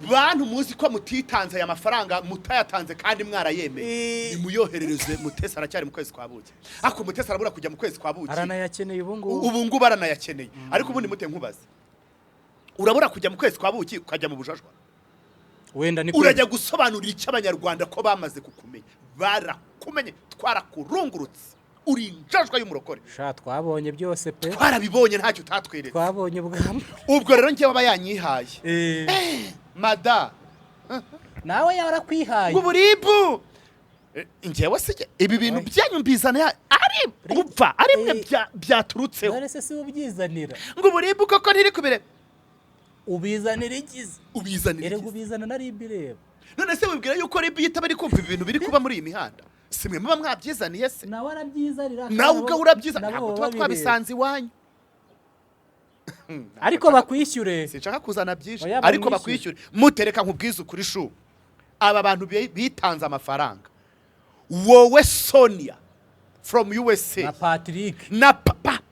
Speaker 1: bantu muzi ko mutitanze aya mafaranga mutayatanze kandi mwarayemeye nimuyoherereze Mutesi aracyari mu kwezi kwa buki ako Mutesi arabura kujya mu kwezi kwa buki
Speaker 2: aranayakeneye
Speaker 1: ubu ngubu aranayakeneye ariko ubundi mute nkubaze urabura kujya mu kwezi kwa buki ukajya mu bujajwa
Speaker 2: wenda ni
Speaker 1: urajya gusobanurira icyo abanyarwanda ko bamaze kukumenya barakumenye twarakurungurutse uri injajwa y'umurokore
Speaker 2: sha twabonye byose pe
Speaker 1: twarabibonye ntacyo utatweretse
Speaker 2: twabonye ubwamba
Speaker 1: ubwo rero ngiye baba yanyihaye mada
Speaker 2: nawe yarakwihaye
Speaker 1: uburibu ngewe se ibi bintu byanyu mbizana ari upfa ari mwe byaturutseho
Speaker 2: none se si ubyizanira
Speaker 1: ngo uburibu koko ntiri kubire
Speaker 2: ubizanira ikize
Speaker 1: ubizanira
Speaker 2: ubizana nari ibireba
Speaker 1: none se wibwira yuko ribi yita bari kumva ibintu biri kuba muri iyi mihanda simwe muba mwabyizaniye se
Speaker 2: nawe arabyizanira
Speaker 1: nawe ubwo urabyizana ntabwo tuba twabisanze iwanyu
Speaker 2: ariko bakwishyure
Speaker 1: sinshaka kuzana byinshi ariko bakwishyure mutereka nkubwiza ukuri shu aba bantu bitanze amafaranga wowe Sonia from USA
Speaker 2: na Patrick
Speaker 1: na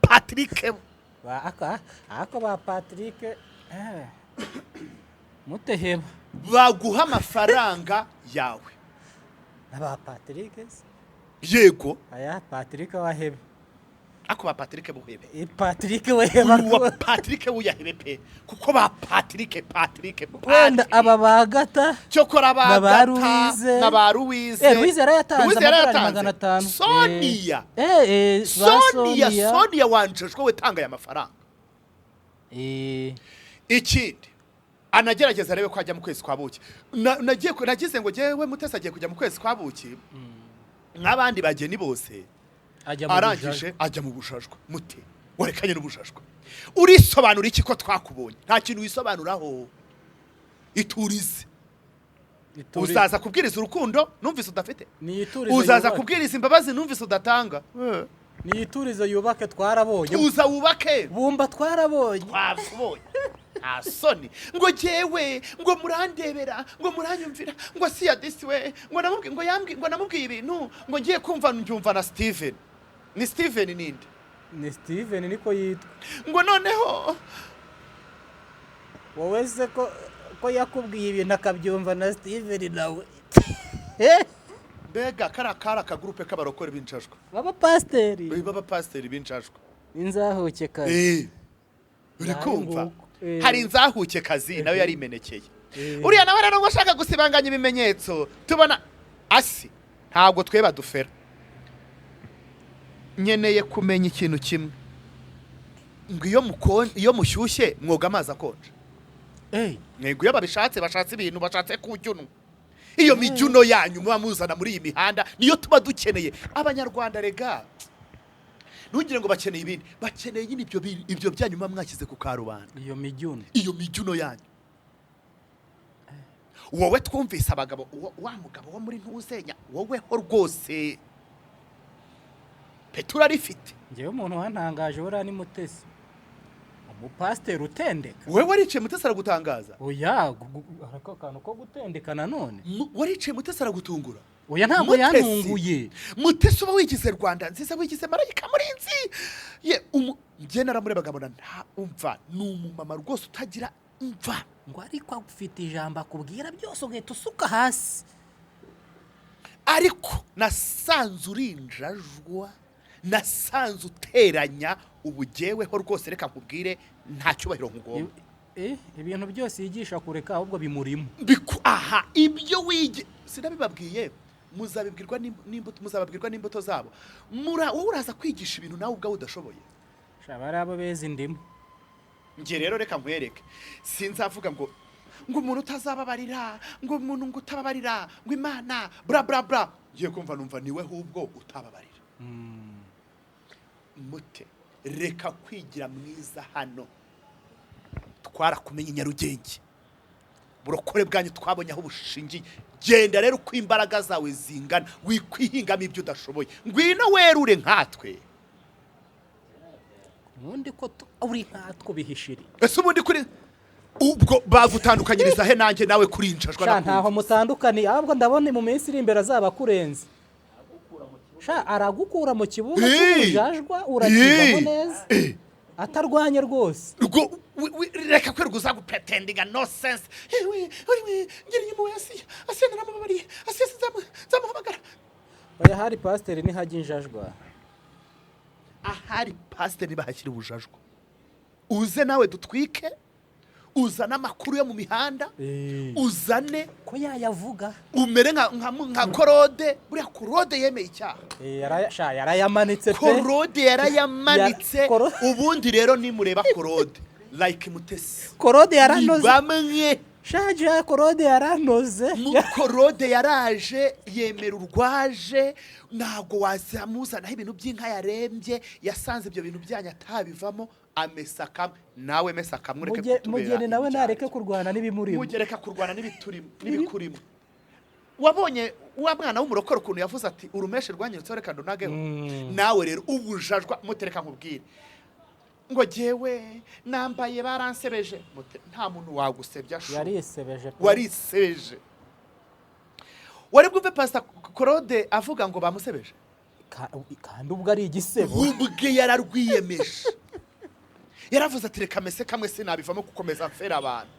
Speaker 1: Patrick
Speaker 2: ako ba Patrick muteheba
Speaker 1: baguha amafaranga yawe
Speaker 2: aba Patrick
Speaker 1: yego
Speaker 2: aya Patrick wahebe
Speaker 1: ako ba Patrick buhebe
Speaker 2: Patrick weheba
Speaker 1: wa Patrick uyahebe pe kuko ba Patrick
Speaker 2: wenda aba bagata
Speaker 1: cyokora bagata na ba Louise
Speaker 2: Louise yarayatanze 500
Speaker 1: Sonia wanjejwe wetanga ya mafaranga ikindi anagerageza rebe ko ajya mu kwezi kwa buki nagize ngo jewe Mutesi agiye kujya mu kwezi kwa buki nk'abandi bageni bose arangije ajya mu bushashwa mute warekanye n'ubushashwa urisobanura iki ko twakubonye nta kintu wisobanuraho iturize uzaza kubwiriza urukundo numvise udafite uzaza kubwiriza imbabazi numvise udatanga
Speaker 2: ni iturize yubake twarabonye
Speaker 1: uza wubake
Speaker 2: bumba twarabonye
Speaker 1: nta soni ngo jewe ngo murandebera ngo muranyumvira ngo ASSIA disi we ngo namubwiye ibintu ngo ngiye kumva njumva na Steven ni Steven ninde
Speaker 2: ni Steven niko yitwa
Speaker 1: ngo noneho
Speaker 2: wowe se ko yakubwiye ibintu akabyumva na Steven nawe
Speaker 1: mbega kara akagrupe k'abarokore b'injajwa
Speaker 2: baba pasiteri
Speaker 1: b'injajwa
Speaker 2: inzahuke kazi
Speaker 1: uri kumva hari inzahuke kazi nawe yari imenekeye uriya nawe rero ngo ashaka gusibanganya ibimenyetso tubona ASSIA ntabwo tweba dufera nyeneye kumenya ikintu kimwe ngo iyo mushyushye mwoga amazi akonje mwego iyo babishatse bashatse ibintu bashatse kujyunwa iyo mijuno yanyu muba muzana muri iyi mihanda niyo tuba dukeneye abanyarwanda rega ntugire ngo bakeneye ibindi bakeneye nyine ibyo byanyu muba mwakize ku karubanda
Speaker 2: iyo mijuno
Speaker 1: yanyu wowe twumvise abagabo wa mugabo wo muri ntuzenya wowe ho rwose petura arifite
Speaker 2: ngewe umuntu wantangaje wera ni MUTESI umupasiteri utendeka
Speaker 1: wowe waricaye MUTESI aragutangaza
Speaker 2: oya ariko kantu ko gutendeka nanone
Speaker 1: waricaye MUTESI aragutungura
Speaker 2: oya ntabwo yantunguye
Speaker 1: MUTESI uba wigize Rwanda nziza wigize marayika murinzi njye naramurebaga mbona nta umva ni umumama rwose utagira umva
Speaker 2: ngo ariko agufite ijambo akubwira byose ugahita usuka hasi
Speaker 1: ariko nasanze urinjajwa nasanze uteranya ubugeweho rwose reka nkubwire nta cyubahiro nkugomba
Speaker 2: ibintu byose yigisha kureka ahubwo bimurimo
Speaker 1: aha ibyo wige sinabibabwiye muzababwirwa n'imbuto zabo wowe uraza kwigisha ibintu nawe ubwawe udashoboye
Speaker 2: shabara abo beza indimu
Speaker 1: nge rero reka nkwereke sinzavuga ngo umuntu utazababarira ngo umuntu ngo utababarira ngo Imana bra bra bra ngiye kumva numva niwe hubwo utababarira mute reka kwigira mwiza hano twarakumenye Nyarugenge burokore bwanyu twabonye aho bushingiye genda rero uko imbaraga zawe zingana wikwihingamo ibyo udashoboye ngwino werure nkatwe
Speaker 2: ubundi ko uri nkatwe bihishiri
Speaker 1: ese ubundi kuri ubwo bagutandukanyiriza he nanjye nawe kurinjajwa
Speaker 2: na ntaho mutandukaniye ahubwo ndabona mu minsi iri imbere azaba kurenze aragukura mu kibuga cy'ubujajwa urakivamo neza atarwanye rwose
Speaker 1: reka kwerwa uzagupretendinga no sense ngira inyuma wa ASSIA naramubabariye ASSIA zamuhamagara
Speaker 2: oya hari pasiteri nihajya injajwa
Speaker 1: ahari pasiteri bahashyira ubujajwa uze nawe dutwike uzana amakuru yo mu mihanda uzane
Speaker 2: ko yayavuga
Speaker 1: umere nka korode buriya korode yemeye icyaha
Speaker 2: yarayamanitse pe
Speaker 1: korode yarayamanitse ubundi rero nimureba korode like MUTESI
Speaker 2: korode yaranoze
Speaker 1: bamwe
Speaker 2: shaje korode yaranoze
Speaker 1: korode yaraje yemera urwaje ntago wazamuzanaho ibintu by'inka yarembye yasanze ibyo bintu byanya atabivamo amesaka nawe mesaka mureke kutubera
Speaker 2: mugene nawe nareke kurwana n'ibimurimo
Speaker 1: mugereka kurwana n'ibikurimo wabonye wa mwana w'umurokoro kuntu yavuze ati urumeshe rwanyirutse reka ndonageho nawe rero ubujajwa mutereka nkubwire ngo jewe nambaye baransebeje nta muntu wagusebya warisebeje wari bwumve Pastor Claude avuga ngo bamusebeje
Speaker 2: kandi ubwo ari igisebo
Speaker 1: ubwe yararwiyemeje yaravuze ati reka mese kamwe sinabivamo gukomeza mfera abantu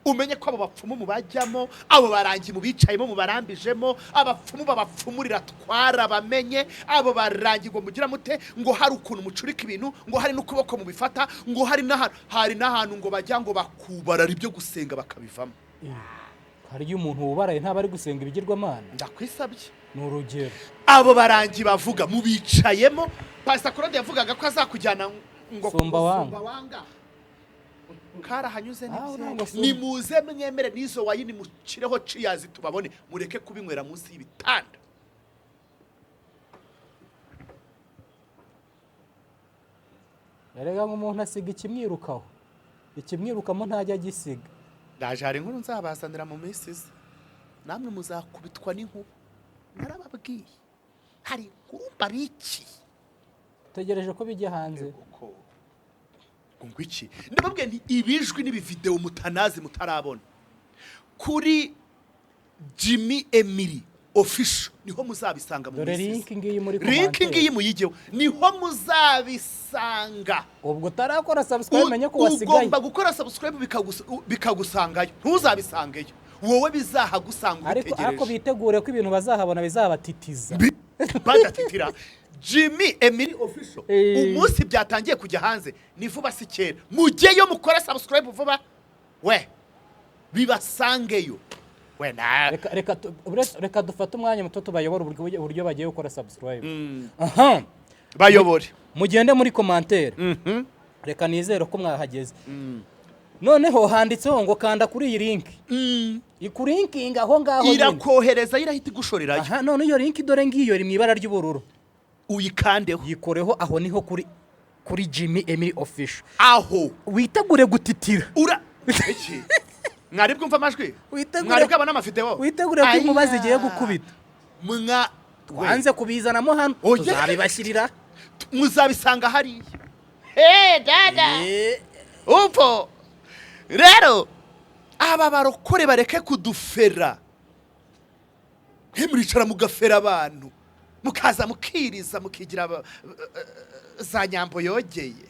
Speaker 1: umenye ko abo bapfumu mu bajyamo abo barangi mu bicayemo mu barambijemo abapfumu babapfumurira twara bamenye abo barangi ngo mugira mute ngo hari ukuntu mucurika ibintu ngo hari n'ukuboko mu bifata ngo hari n'ahantu ngo bajya ngo bakubarara ibyo gusenga bakabivamo
Speaker 2: hari umuntu wubaraye ntaba ari gusenga ibigirwamana
Speaker 1: ndakwisabye
Speaker 2: ni urugero
Speaker 1: abo barangi bavuga mu bicayemo Pastor Claude yavugaga ko azakujyana ngo
Speaker 2: Sumba wanga
Speaker 1: karahanyuze nimuze mwemere n'izo wayini mucireho ciyazi tubabone mureke kubinywera munsi y'ibitanda
Speaker 2: erega nk'umuntu asiga ikimwirukamo ntajya gisiga
Speaker 1: ndaje hari inkuru nzabazanira mu minsi iza namwe muzakubitwa n'inkuba narababwiye hari inkuru babiki
Speaker 2: tegereje ko bijya hanze
Speaker 1: ngo iki ndababwiye nti ibijwi n'ibivideo mutanazi mutarabona kuri Jimmy Emily official niho muzabisanga mu
Speaker 2: link ngiyi muri commentaire
Speaker 1: link ngiyi muyigeho niho muzabisanga
Speaker 2: ubwo tarakora subscribe menye ko wasigaye
Speaker 1: ugomba gukora subscribe bikagusangayo ntuzabisangeyo wowe bizahagusanga utegereje
Speaker 2: ariko bitegure ko ibintu bazahabona bizabatitiza
Speaker 1: badatitira Jimmy Emily official umunsi byatangiye kujya hanze ni vuba sikera mugeyo mukora subscribe vuba we bibasangeyo wena
Speaker 2: reka dufate umwanya muto tubayobora uburyo bagiye gukora subscribe
Speaker 1: bayobore
Speaker 2: mugende muri commentaire reka nizere ko mwahageze noneho handitseho ngo kanda kuri iyi link ikurinkinga aho ngaho
Speaker 1: irakohereza irahita igushorerayo
Speaker 2: none iyo link dore ngiyo iri mu ibara ry'ubururu
Speaker 1: uyikandeho
Speaker 2: yikoreho aho niho kuri Jimmy Emily official
Speaker 1: aho
Speaker 2: witegure gutitira
Speaker 1: iki mwari bwumva amajwi
Speaker 2: mwari
Speaker 1: bwabona amavideo
Speaker 2: witegure ko umubazi igiye gukubita wanze kubizanamo hano tuzabibashyirira
Speaker 1: muzabisanga hariya dada upo rero aba barokore bareke kudufera muricara mugafera abantu mukaza mukiriza mukigira za nyambo yogeye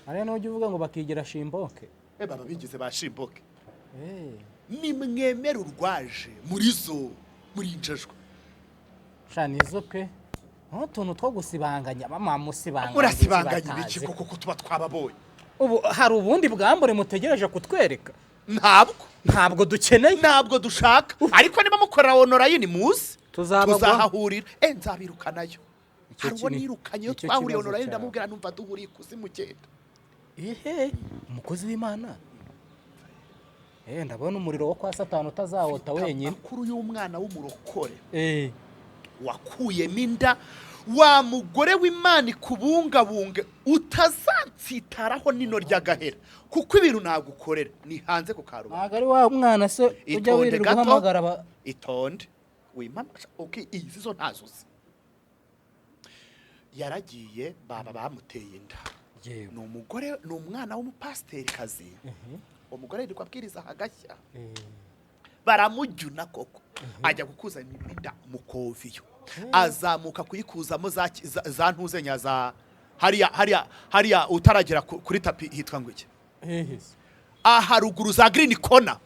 Speaker 2: ari no uvuga ngo bakigira shimboke
Speaker 1: baba bigize ba shimboke ni mwemera urwaje muri injajwe
Speaker 2: shanizo pe tuntu two gusibanganya mama musibanganya
Speaker 1: urasibanganya ibiki kuko tuba twababonye
Speaker 2: ubu hari ubundi bwambure mutegereje kutwereka
Speaker 1: ntabwo dukeneye ntabwo dushaka ariko niba mukora online muzi tuzahahurira nzabirukanayo harwo nirukanye twahuriye online ndamubwira numva duhuriye kuzimugenda
Speaker 2: umukozi w'Imana ndabona umuriro wo kwa Satani utazawota wenyine
Speaker 1: kuri uyu mwana w'umurokore wakuyemo inda wa mugore w'Imana ikubungabunga utazansitaraho nino ryagahera kuko ibintu nagukorera ni hanze ku karubanda
Speaker 2: ntago ari wa mwana se ujya wirirwa uhamagara
Speaker 1: itonde wimama izi zo ntazuzi yaragiye baba bamuteye inda ni umugore ni umwana w'umupasiteri kazi umugore yitwa abwiriza hagashya baramujyuna koko ajya gukuzanira inda mukoviyo azamuka kuyikuzamo za ntuzenya za hariya utaragera kuri tapi hitwa ngo iki haruguru za green corner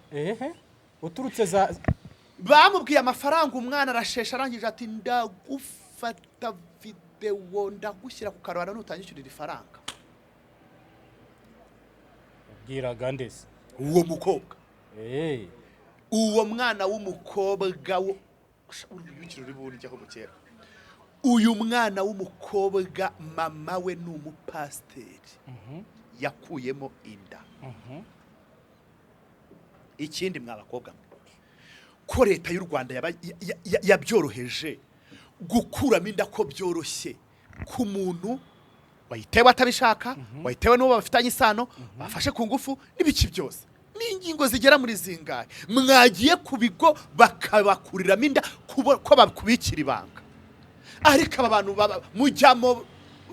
Speaker 2: uturutse za
Speaker 1: bamubwiye amafaranga umwana arashesha arangije ati ndagufata video ndagushyira ku karubanda nutanyishyurira ifaranga
Speaker 2: bwiraga ndese
Speaker 1: uwo mukobwa uwo mwana w'umukobwa urubikiro ribunjyaho mukera uyu mwana w'umukobwa mama we ni umupasiteri yakuyemo inda ikindi mwabakobwa ko leta y'u Rwanda yabyoroheje gukuramo inda ko byoroshye ku muntu wayitewe atabishaka wayitewe n'uwo bafitanye isano bafashe ku ngufu n'ibiki byose n'ingingo zigera muri zingahe mwagiye ku bigo bakabakuriramo inda ko bakubikira ibanga ariko aba bantu mujyamo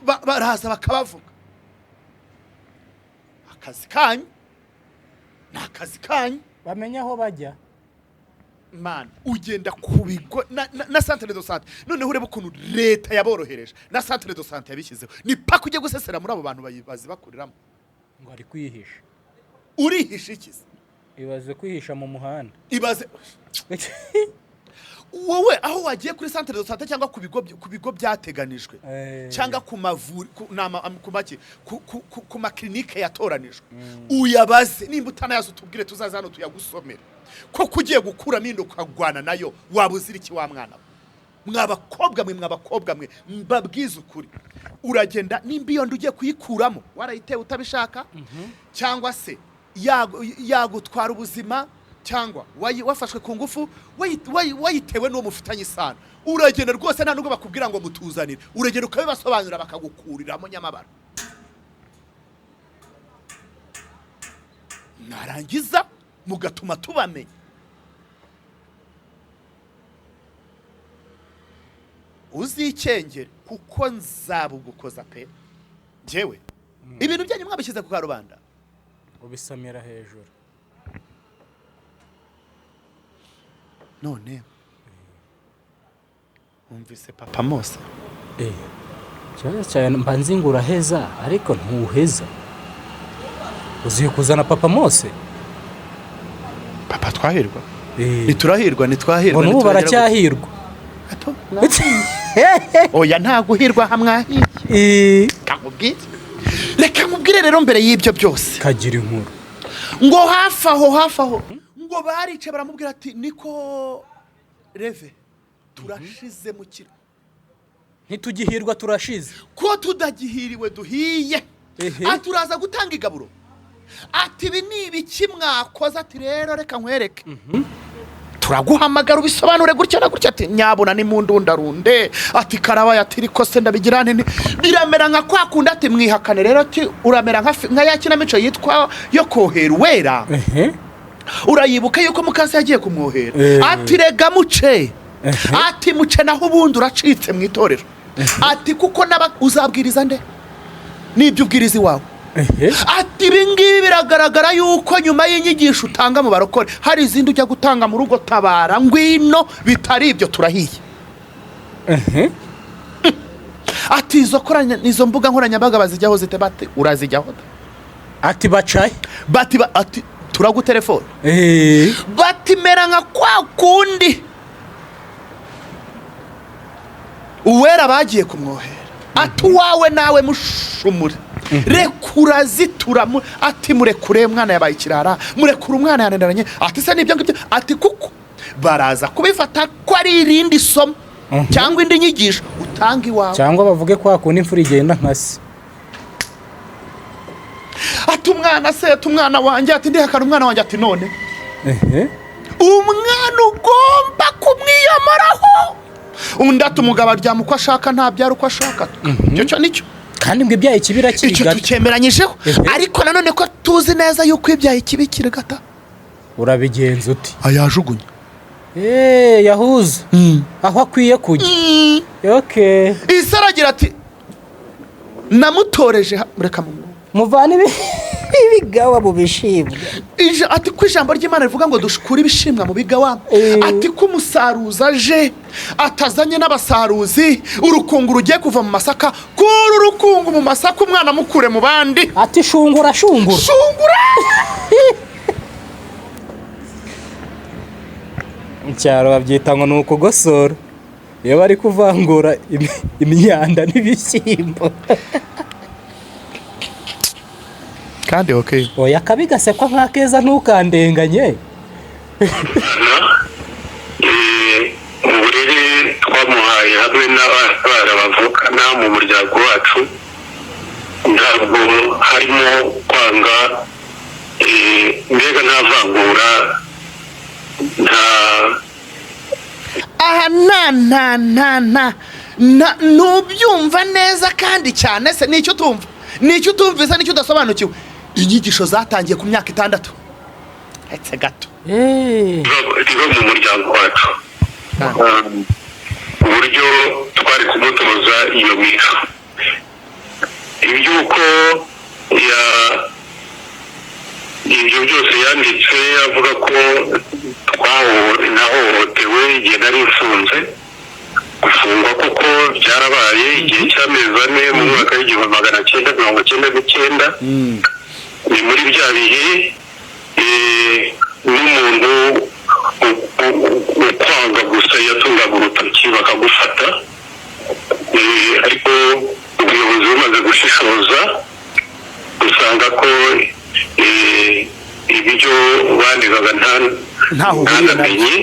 Speaker 1: baraza bakabavuga akazi kanyu ni akazi kanyu
Speaker 2: bamenya aho bajya
Speaker 1: man ugenda ku bigo na centre de santé noneho urebe ukuntu leta yaborohereje na centre de santé yabishyizeho ni paka ujye gusesera muri abo bantu bazi bakuriramo
Speaker 2: ngo ari kwihisha
Speaker 1: urihisha ikiza
Speaker 2: ibaze kwihisha mu muhanda
Speaker 1: ibaze wowe aho wagiye kuri centre de santé cyangwa ku bigo byateganijwe cyangwa ku mavuri ku maklinike yatoranijwe uyabaze nimba utanayazo utubwire tuzaza hano tuyagusomera ko kugiye gukuramo inda ukagwana nayo wabuzira iki wa mwana mwabakobwa mwe mbabwiza ukuri uragenda nimba iyo nda ugiye kuyikuramo warayitewe utabishaka cyangwa se yagutwara ubuzima cyangwa wafashwe ku ngufu wayitewe n'uwo mufitanye isano uragenda rwose nta nubwo bakubwira ngo mutuzanire uragenda ukabibasobanurira bakagukuriramo nyamabara narangiza mugatuma tubamenya uzikengere kuko nzabugukoza pe njyewe ibintu byanyu mwabishyize ku karubanda
Speaker 2: ubisamira hejuru
Speaker 1: none umvise papa Mose
Speaker 2: cyane mba nzi ngo uraheza ariko ntuheza uziye kuzana papa Mose
Speaker 1: papa twahirwa niturahirwa nitwahirwa
Speaker 2: n'ubu baracyahirwa
Speaker 1: oya nta guhirwa hamwahiye reka nkubwire rero mbere y'ibyo byose
Speaker 2: kagira inkuru
Speaker 1: ngo hafi aho ngo barice baramubwira ati niko reve turashize mu kiro
Speaker 2: ntitugihirwa turashize
Speaker 1: ko tudagihiriwe duhiye aturaza gutanga igaburo ati ibi ni ibiki mwakoze ati rero reka nkwereke turaguhamagara ubisobanure gutya na gutya ati nyabona ni mu ndundarunde ati karabaye ati riko se ndabigira nti biramera nka kwa kundi ati mwihakane rero ati uramera nka ya kinamico yitwa yo kohera uwera urayibuka yuko mukase yagiye kumwohera ati rega muce ati muce naho ubundi uracitse mu itorero ati kuko uzabwiriza nde nibyo ubwiriza iwawe ati ibingibi biragaragara yuko nyuma y'inyigisho utanga mu barokore hari izindi ujya gutanga mu rugo tabara ngwino bitari ibyo turahiye ati izo mbuga nkoranyambaga bazijyaho zite bate urazijyaho
Speaker 2: ati bacaye
Speaker 1: ati turagutelefone bati mera nka kwa kundi uwera bagiye kumwohera ati uwawe nawe mushumure rekura zitura ati murekure mwana yabaye ikirara murekura umwana yananiranye ati se nibyo ngibyo ati kuko baraza kubifata ko ari irindi somo cyangwa indi nyigisho utanga iwawe
Speaker 2: cyangwa bavuge ko hakunda imfura igenda nkasi
Speaker 1: ati umwana wanjye ati ndihakana umwana wanjye ati none umwana ugomba kumwiyomoraho undi ati umugabo aryama uko ashaka ntabyara uko ashaka icyo nicyo
Speaker 2: kandi ngo ibyaye ikibira kiri
Speaker 1: icyo tukemeranyijeho ariko nanone ko tuzi neza yuko ibyaye ikibi kiri gata
Speaker 2: urabigenza uti
Speaker 1: ayajugunya
Speaker 2: yahuza aho akwiye kujya
Speaker 1: isaragira ati namutoreje reka
Speaker 2: muvana ibigawa mu bishimwa
Speaker 1: ati ko ijambo ry'Imana rivuga ngo dushukure ibishimwa mu bigawa ati ko umusaruza aje atazanye n'abasaruzi urukungu rugiye kuva mu masaka kuri urukungu mu masaka umwana mukure mu bandi
Speaker 2: ati shungura icyaro babyita ngo ni ukugosora iyo bari kuvangura imyanda n'ibishyimbo
Speaker 1: kandi
Speaker 2: oya kabi gasekwa nk'akeza ntukandenganye
Speaker 4: uburere twamuhaye hamwe n'abana bavukana mu muryango wacu ntabwo harimo kwanga mbega nta vangura
Speaker 1: nubyumva neza kandi cyane se nicyo utumvise nicyo udasobanukiwe inyigisho zatangiye ku myaka 6 etse gato
Speaker 4: riba mu muryango wacu uburyo twari kumutoza iyo mico ibyuko ibyo byose yanditse avuga ko nahohotewe igihe nari mfunze gufungwa kuko byarabaye igihe cy'amezi 4 mu mwaka w'1999 ni muri bya bihe n'umuntu ukwanga gusa yatungaga urutoki bakagufata ariko ubuyobozi bumaze gushishoza usanga ko ibyo bandigaga ntamenye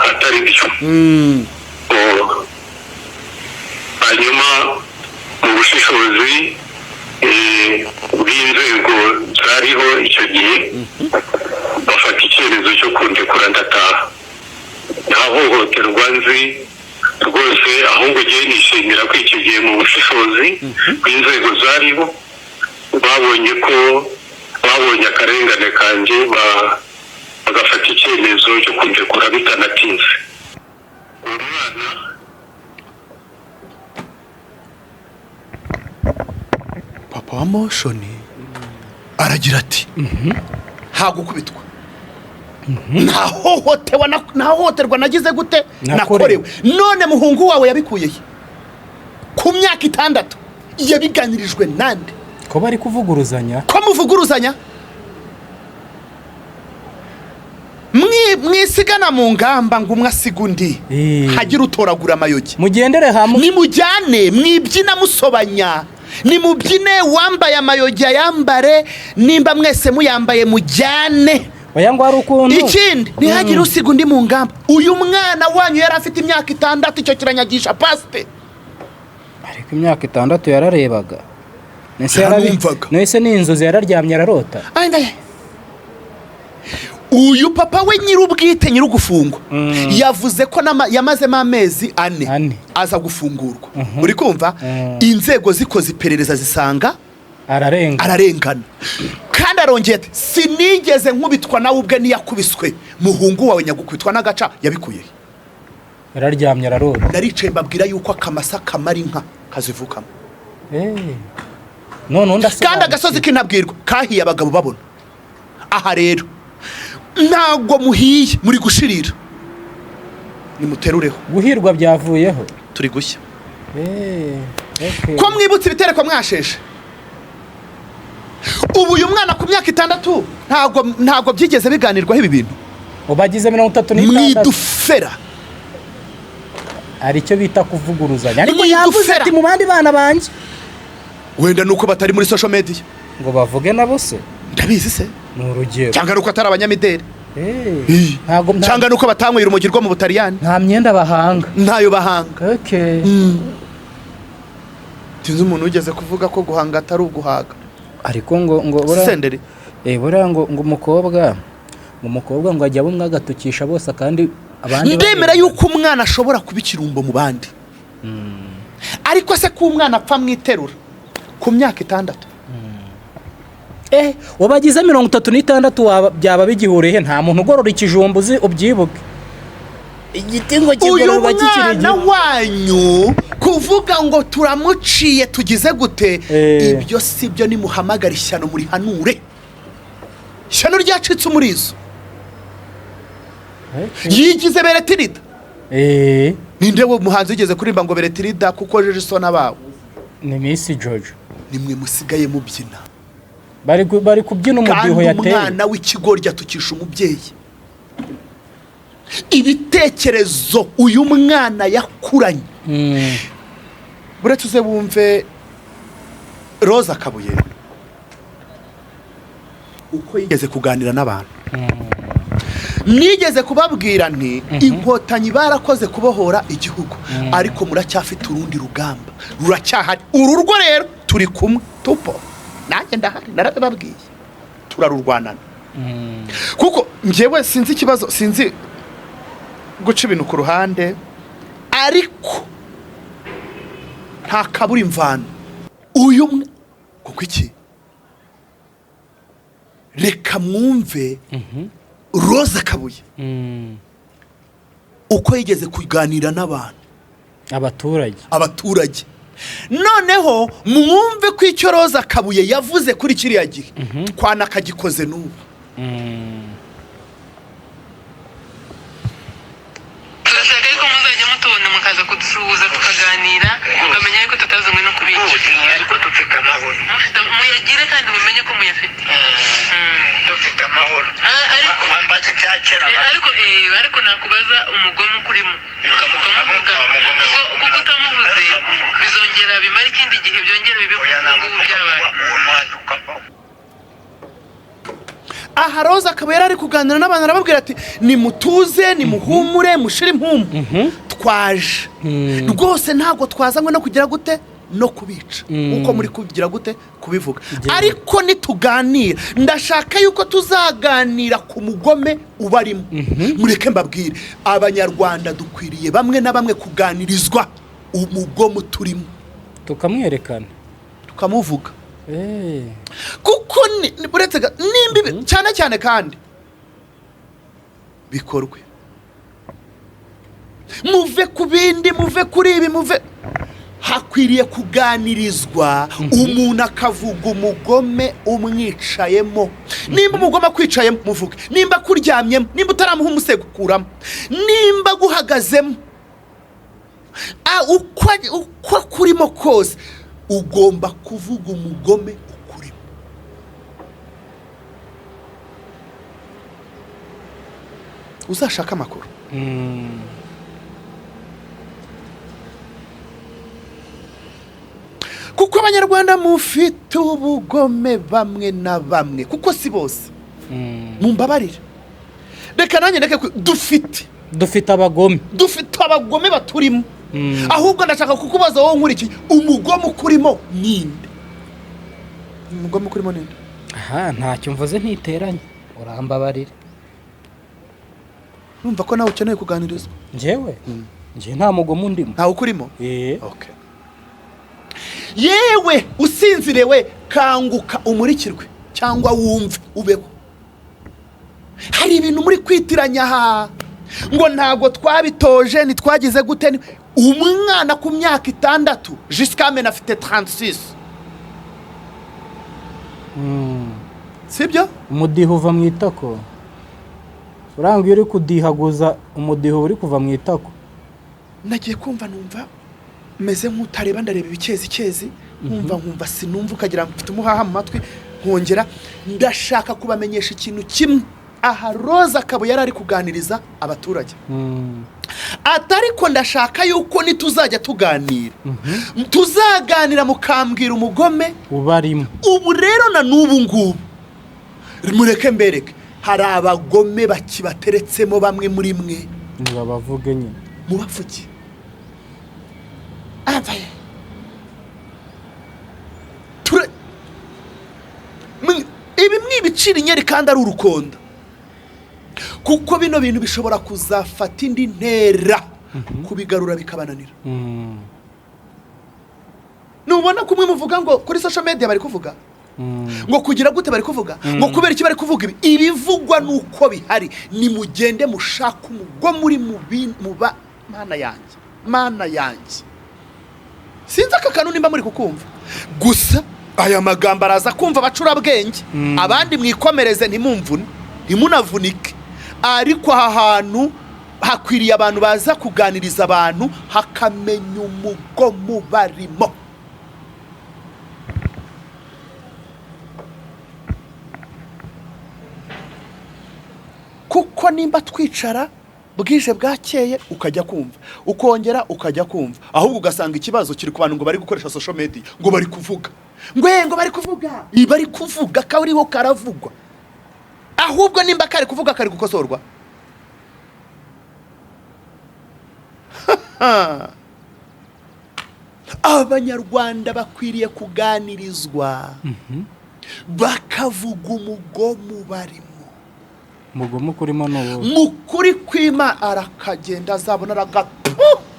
Speaker 4: atari byo hanyuma mu bushishozi bw'inzego zariho icyo gihe bafata icyemezo cyo kundekura ndataha nta hohoterwa nzi rwose ahubwo ngiye nishimira ko icyo gihe mu bushishozi bw'inzego zariho babonye akarengane kanjye bagafata icyemezo cyo kundekura bitanatinze umwana
Speaker 1: papa wa motion aragira ati hagukubitwa ntahohoterwa nagize gute nakorewe none muhungu wawe yabikuye ku myaka 6 yabiganirijwe nande
Speaker 2: ko bari kuvuguruzanya
Speaker 1: ko muvuguruzanya mwisigana mu ngamba ngo umwe asiga undi hagira utoragura amayogi
Speaker 2: mugendere hamwe
Speaker 1: nimujyane mwibyina musobanya nimubyine wambaye amayogi yambare nimba mwese muyambaye mujyane
Speaker 2: oya ngo ari ukuntu
Speaker 1: ikindi ntihagira usiga undi mu ngamba uyu mwana wanyu yari afite imyaka 6 icyo kiranyagisha paste
Speaker 2: ariko imyaka 6 yararebaga nese n'inzozi yararyamye ararota uyu papa we nyir'ubwite nyir'ugufungwa yavuze ko yamazemo amezi 4 aza gufungurwa uri kumva inzego zikoze iperereza zisanga ararengana kandi arongeye ati sinigeze nkubitwa nawe ubwe niyakubiswe muhungu wawe nyagukubitwa n'agaca yabikuye yararyamye ararota
Speaker 1: naricaye mbabwira yuko akamasa kamara inka kazivukamo
Speaker 2: none
Speaker 1: kandi agasozi kinabwirwa kahiye abagabo babona aha rero ntago muhiye muri gushirira nimuterureho
Speaker 2: guhirwa byavuyeho
Speaker 1: turi gushya ko mwibutse ibitereko mwasheshe ubu uyu mwana ku myaka 6 ntago byigeze biganirwaho ibi bintu
Speaker 2: ubagize 36
Speaker 1: mwidufera
Speaker 2: ari cyo bita kuvuguruzanya ariko yavuze ati mu bandi bana banje
Speaker 1: wenda nuko batari muri social media
Speaker 2: ngo bavuge nabo se
Speaker 1: ndabizi se
Speaker 2: n'urugero
Speaker 1: cyangwa nuko atari abanyamideli cyangwa nuko batanywira urumogi rwo mu Butaliyani
Speaker 2: nta myenda bahanga
Speaker 1: ntayo bahanga
Speaker 2: okay
Speaker 1: tinze umuntu ugeze kuvuga ko guhanga atari uguhaga
Speaker 2: ariko ngo
Speaker 1: senderi
Speaker 2: bora ngo umukobwa ngo ajya bumwe agatukisha bose kandi abandi
Speaker 1: ndemera yuko umwana ashobora kuba ikirumbo mu bandi ariko se ko umwana apfa mwiterura ku myaka 6
Speaker 2: wabagize 36 byaba bigihuriye nta muntu ugorora ikijumbuzi ubyibuke igitingo kigororwa kikiri
Speaker 1: umwana wanyu kuvuga ngo turamuciye tugize gute ibyo sibyo nimuhamagara ishyano muri hanure ishyano ryacitse umurizo yigize beretirida ninde wo muhanzi ugeze kurimba ngo beretirida kuko jeje sona bawo
Speaker 2: ni Miss George
Speaker 1: nimwe musigaye mubyina
Speaker 2: bari kubyina umudiho yateye
Speaker 1: umwana w'ikigorya tukisha umubyeyi ibitekerezo uyu mwana yakuranye buretse uze bumve Roza Kabuye uko yigeze kuganira n'abantu nigeze kubabwira nti inkotanyi barakoze kubohora igihugu ariko muracyafite urundi rugamba ruracyahari ururwo rero turi kumwe tupo nanjye ndahari narababwiye turarurwanana kuko njyewe sinzi ikibazo sinzi guca ibintu ku ruhande ariko nta kabura imvano uyu kuko iki reka mwumve Roza Kabuye uko yigeze kuganira n'abantu abaturage noneho mwumve ko icyo Roza Kabuye yavuze kuri kiriya gihe twana kagikoze n'ubu
Speaker 5: turashaka ko muzajya mutubona mukaza kudusuhuza tukaganira mukamenya yuko tutazanywe no kubica
Speaker 4: ariko dufite amahoro
Speaker 5: muyagire kandi mumenye ko muyafite
Speaker 4: dufite amahoro
Speaker 5: ariko nakubaza umugomo ukurimo ukamuvuga kuko utamuvuze bizongera bimara ikindi gihe byongera bibe ngubu byabaye
Speaker 1: aha Roza Kabuye ari kuganira n'abantu arababwira ati nimutuze nimuhumure mushire impumbu twaje rwose ntago twazanywe no kugira gute no kubica uko muri kugira gute kubivuga ariko nituganira ndashaka yuko tuzaganira ku mugome ubarimo mureke mbabwire abanyarwanda dukwiriye bamwe na bamwe kuganirizwa umugome turimo
Speaker 2: tukamwerekana
Speaker 1: tukamuvuga kuko buretse nimbi cyane kandi bikorwe muve ku bindi muve kuri ibi muve hakwiriye kuganirizwa umuntu akavuga umugome umwicayemo. Nimba umugome akwicayemo muvuge, nimba kuryamyemo, nimba utaramuha umusego ukuramo, nimba guhagazemo, uko kurimo kose ugomba kuvuga umugome ukurimo. Uzashaka amakuru. Kuko abanyarwanda mufite ubugome bamwe na bamwe, kuko si bose. Mumbabarire. Reka nanjye dufite abagome baturimo. Ahubwo ndashaka kukubaza wowe nkurikiye, umugome ukurimo ninde? Umugome ukurimo ninde?
Speaker 2: Ntacyo mvuze ntiteranye, urambabarire.
Speaker 1: Numva ko nawe ukeneye kuganirizwa.
Speaker 2: Njyewe nta mugome ndimo.
Speaker 1: Ntawe ukurimo?
Speaker 2: Okay.
Speaker 1: Yewe usinzirewe, kanguka umurikirwe cyangwa wumve ubeho. Hari ibintu muri kwitiranya ngo ntago twabitoje nitwagize gute. Umwana ku myaka 6 jusqu'à maintenant afite 36. Sibyo?
Speaker 2: Umudiho uva mu itako. Uranga iyo uri kudihaguza umudiho uri kuva mu itako.
Speaker 1: Nagiye kumva numva meze nk'utareba, ndareba ibikezi nkumva sinumva, ukagira mfite umuhaha mu matwi, nkongera ndashaka kubamenyesha ikintu kimwe. Aha Roza akaba yarari kuganiriza abaturage. Atariko ndashaka yuko nituzajya tuganira, tuzaganira mukambwira umugome
Speaker 2: ubarimo.
Speaker 1: Ubu rero na n'ubu ngubu mureke mbereke, hari abagome bakibateretsemo bamwe muri mwe.
Speaker 2: Nibabavuge nyine.
Speaker 1: Mubavuge. Amvaye. Ibi mwibicira inyeri kandi ari urukonda. Kuko bino bintu bishobora kuzafata indi ntera, kubigarura bikabananira. Nubona kumwe muvuga ngo kuri social media bari kuvuga ngo kugira gute, bari kuvuga ngo kubera iki bari kuvuga ibivugwa nuko bihari. Ni mugende mushaka umugome muri muba mana yanjye. Sinzi aka kantu nimba muri kukumva. Gusa aya magambo araza kumva bacura bwenge, abandi mwikomereze ntimumvune, ntimunavunike. Ariko aha hantu hakwiriye abantu baza kuganiriza abantu, hakamenya umugome barimo. Kuko nimba twicara bwije bwakeye ukajya kumva, ukongera ukajya kumva, ahubwo ugasanga ikibazo kiri ku bantu ngo bari gukoresha social media, ngo bari kuvuga ngo bari kuvuga kariho karavugwa. Ahubwo nimba kari kuvuga kari gukosorwa. Abanyarwanda bakwiriye kuganirizwa, bakavuga umugome barimo.
Speaker 2: Umugome kurimo n'uwo
Speaker 1: mukuri kwima arakagenda azabona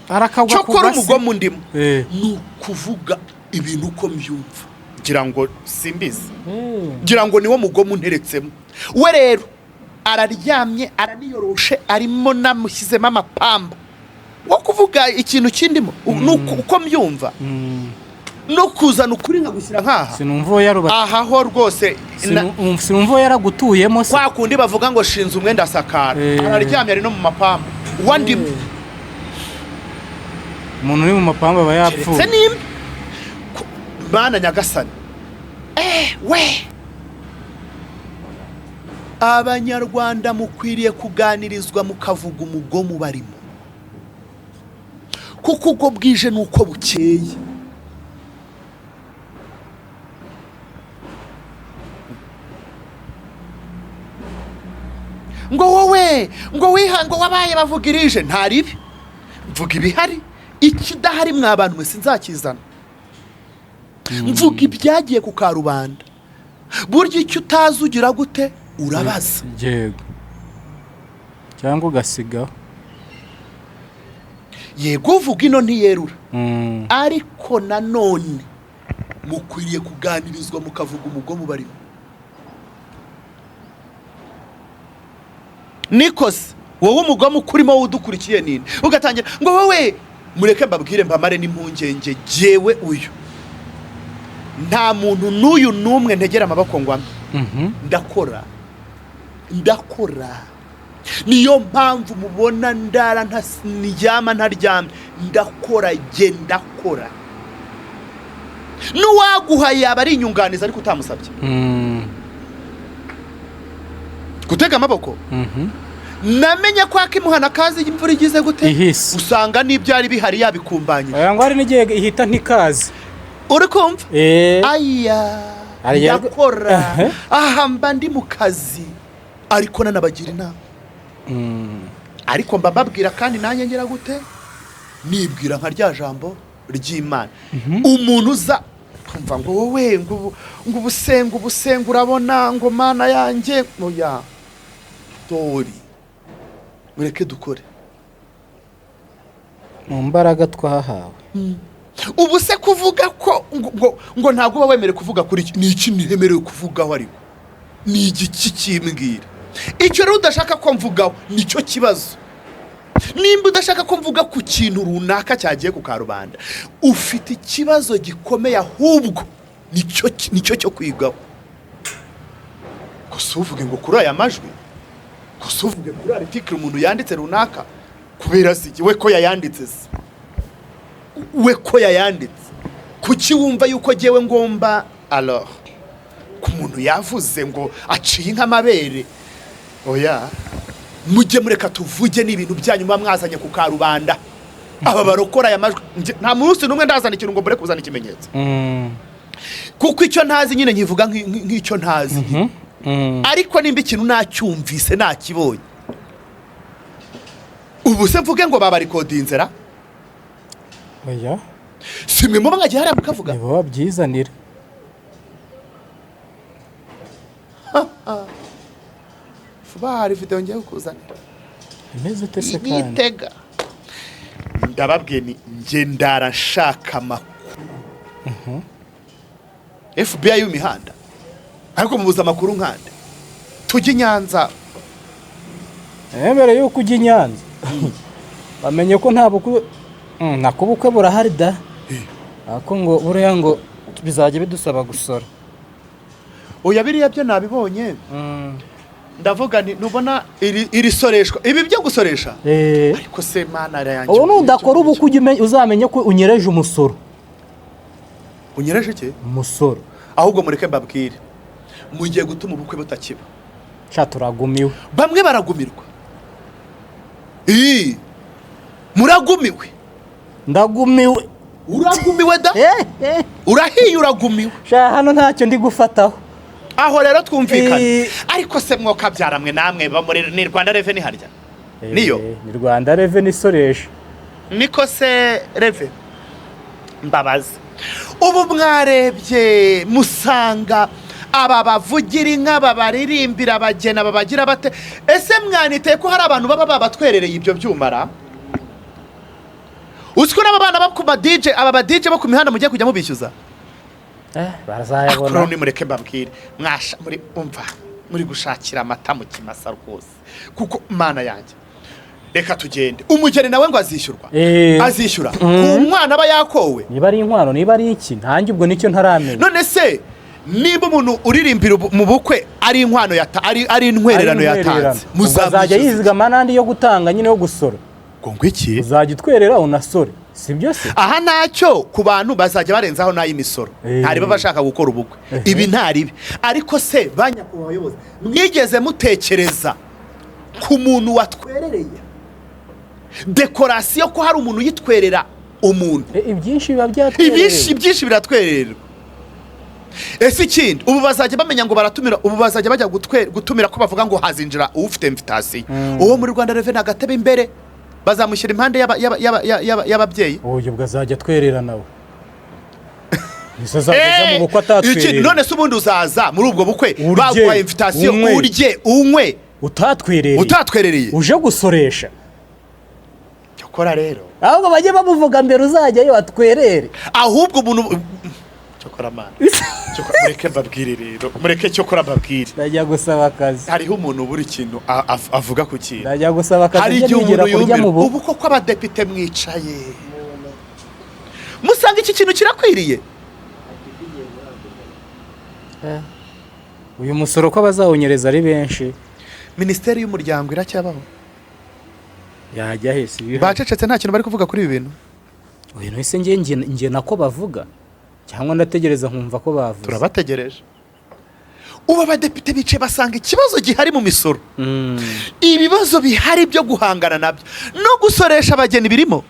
Speaker 2: arakagwa
Speaker 1: cyokora umugome ndimo. Ni kuvuga ibintu uko mbyumva, ngira ngo simbizi, ngira ngo niwo mugome unteretsemo. We rero araryamye, araniyoroshe, arimo namushyizemo amapamba wo kuvuga ikintu kindimo uko mbyumva. No kuzana ukuri nkagushyira nkaha.
Speaker 2: Sinumva yarubatse.
Speaker 1: Aha ho rwose
Speaker 2: sinumva yaragutuyemo se.
Speaker 1: Kwa kundi bavuga ngo shinze umwenda asakara. Araryamye ari no mu mapamba. Wandimo.
Speaker 2: Umuntu uri mu mapamba aba yapfuye.
Speaker 1: Se nimba bana nyagasani. We. Abanyarwanda mukwiriye kuganirizwa mukavuga umugome barimo. Kuko ubwo bwije nuko bukeye. Ngo wowe ngo wihango wabaye bavugirije ntaribi, mvuga ibihari, ikidahari mwabantu mwe sinzakizana. Mvuga ibyagiye ku karubanda. Burya icyo utazugira gute urabaza.
Speaker 2: Yego. Cyangwa ugasigaho.
Speaker 1: Yego uvuga ino ntiyerura. Ariko nanone mukwiriye kuganirizwa mukavuga umugome barimo. Nikose wowe umugome ukurimo udukurikiye nini ugatangira ngo wowe mureke mbabwire mbamare n'impungenge jewe uyu nta muntu n'uyu n'umwe ntegera amaboko ngo ndakora niyo mpamvu mubona ndara ntaryama ndakora n'uwaguha yaba ari inyunganizi ariko utamusabye gutega amaboko namenye ko akimuhana kazi imvura igize gute usanga n'ibyari bihari yabikumbanye
Speaker 2: ngo ari n'igihe ihita ntikazi
Speaker 1: uri kumva ndakora aha mba ndi mu kazi ariko nanabagira inama ariko mba mbabwira kandi nanjye ngira gute nibwira nka rya jambo ry'Imana umuntu uza kumva ngo wowe ngo ubusenga urabona ngo mana yanjye oya tori mureke dukore
Speaker 2: mu mbaraga twahawe
Speaker 1: ubu se kuvuga ko ngo ntabwo uba wemerewe kuvuga kuri iki ni iki ntihemerewe kuvugaho ariko ni igiki kimbwira icyo rero udashaka ko mvugaho nicyo kibazo nimba udashaka ko mvuga ku kintu runaka cyagiye ku karubanda ufite ikibazo gikomeye ahubwo nicyo cyo kwigaho gusa uvuge ngo kuri aya majwi gusa uvuge kuri article umuntu yanditse runaka kubera siki we ko yayanditse kuki wumva yuko jewe ngomba alors ku muntu yavuze ngo aciye nk'amabere oya mujye mureka tuvuge n'ibintu byanyu mwazanye ku karubanda aba barokora aya majwi nta munsi numwe ndazana ikintu ngo mbere kuzana ikimenyetso kuko icyo ntazi nyine nkivuga nk'icyo ntazi ariko nimba ikintu nacyumvise nakibonye ubu se mvuge ngo baba recordinzera
Speaker 2: oya
Speaker 1: simwe mu bangagiye hari mukavuga
Speaker 2: nibo babyizanira
Speaker 1: bari video ngiye kuzanira
Speaker 2: imeze tese kandi
Speaker 1: nitega ndababwiye ni nge ndarashaka amakuru FBI y'imihanda ariko mubuza amakuru nkande tujye Nyanza
Speaker 2: mbere yuko ujya Nyanza bamenye ko nta bukwe nakubukwe burahari da ako ngo buriya ngo bizajya bidusaba gusora
Speaker 1: oya biriya byo nabibonye ndavuga nubona iri soreshwa ibi byo gusoresha ariko se mana yanjye
Speaker 2: ubu nudakora ubukwe uzamenye ko unyereje umusoro
Speaker 1: unyereje iki
Speaker 2: umusoro
Speaker 1: ahubwo mureke mbabwire mugiye gutuma ubukwe butakiba
Speaker 2: turagumiwe
Speaker 1: bamwe baragumirwa muragumiwe
Speaker 2: ndagumiwe
Speaker 1: uragumiwe da urahiye uragumiwe
Speaker 2: hano ntacyo ndi gufataho
Speaker 1: aho rero twumvikana ariko se mwoka byaramwe namwe bamuri ni Rwanda Revenue harya niyo
Speaker 2: ni Rwanda Revenue isoresha
Speaker 1: niko se Revenue mbabazi ubu mwarebye musanga aba bavugira inka babaririmbira abagena babagira bate ese mwaniteye ko hari abantu baba babatwerereye ibyo byumara uziko n'abana bakuma DJ aba DJ bo ku mihanda mugiye kujya mubishyuza
Speaker 2: barazayabona
Speaker 1: ni mureke mbabwire mwasha muri umva muri gushakira amata mu kimasa rwose kuko mana yanjye reka tugende umugeni nawe ngo azishyura ku mwana aba yakowe
Speaker 2: niba ari inkwano niba ari iki ntange ubwo nicyo ntaramenya
Speaker 1: none se niba umuntu uririmbira mu bukwe ari inkwano ari intwererano yatanze
Speaker 2: muzajya yizigama n'andi yo gutanga nyine yo gusora
Speaker 1: ngo iki
Speaker 2: uzajya utwerera unasore sibyo se
Speaker 1: aha nacyo ku bantu bazajya barenzaho n'ay'imisoro ntari bashaka gukora ubukwe ibi ntaribi ariko se banyakubaho abayobozi mwigeze mutekereza ku muntu watwerereye dekorasiyo ko hari umuntu yitwerera umuntu
Speaker 2: ibyinshi biba byatwererera
Speaker 1: ibyinshi biratwerererwa ese ikindi ubu bazajya bamenya ngo baratumira ubu bazajya bajya gutumira ko bavuga ngo hazinjira ufite invitation uwo muri Rwanda Revenue agatebe imbere bazamushyira impande y'ababyeyi
Speaker 2: uyu bwazajya twerera nawe nisazajya mu bukwe atatwerera
Speaker 1: none se ubundi uzaza muri ubwo bukwe baguha invitation urye unywe utatwerereye
Speaker 2: uje gusoresha
Speaker 1: cyokora rero
Speaker 2: ahubwo bajye bamuvuga mbere uzajyayo atwerere
Speaker 1: ahubwo umuntu cyokora mana mureke mbabwire rero mureke cyokora mbabwire
Speaker 2: ndajya gusaba akazi
Speaker 1: hariho umuntu buri kintu avuga ku kintu
Speaker 2: ndajya gusaba akazi
Speaker 1: hari igihe umuntu yumira ubu koko abadepite mwicaye none iki kintu kirakwiriye?
Speaker 2: uyu musoro ko bazawunyereza ari benshi,
Speaker 1: Minisiteri y'umuryango iracyabaho?
Speaker 2: yajya hese ibi
Speaker 1: Bacecetse nta kintu bari kuvuga kuri ibi bintu?
Speaker 2: uyu nese nge nako bavuga cyangwa ndategereza nkumva ko bavuze.
Speaker 1: Turabategereje. Ubu abadepite bicaye basanga ikibazo gihari mu misoro, ibibazo bihari byo guhangana nabyo no gusoresha abageni birimo,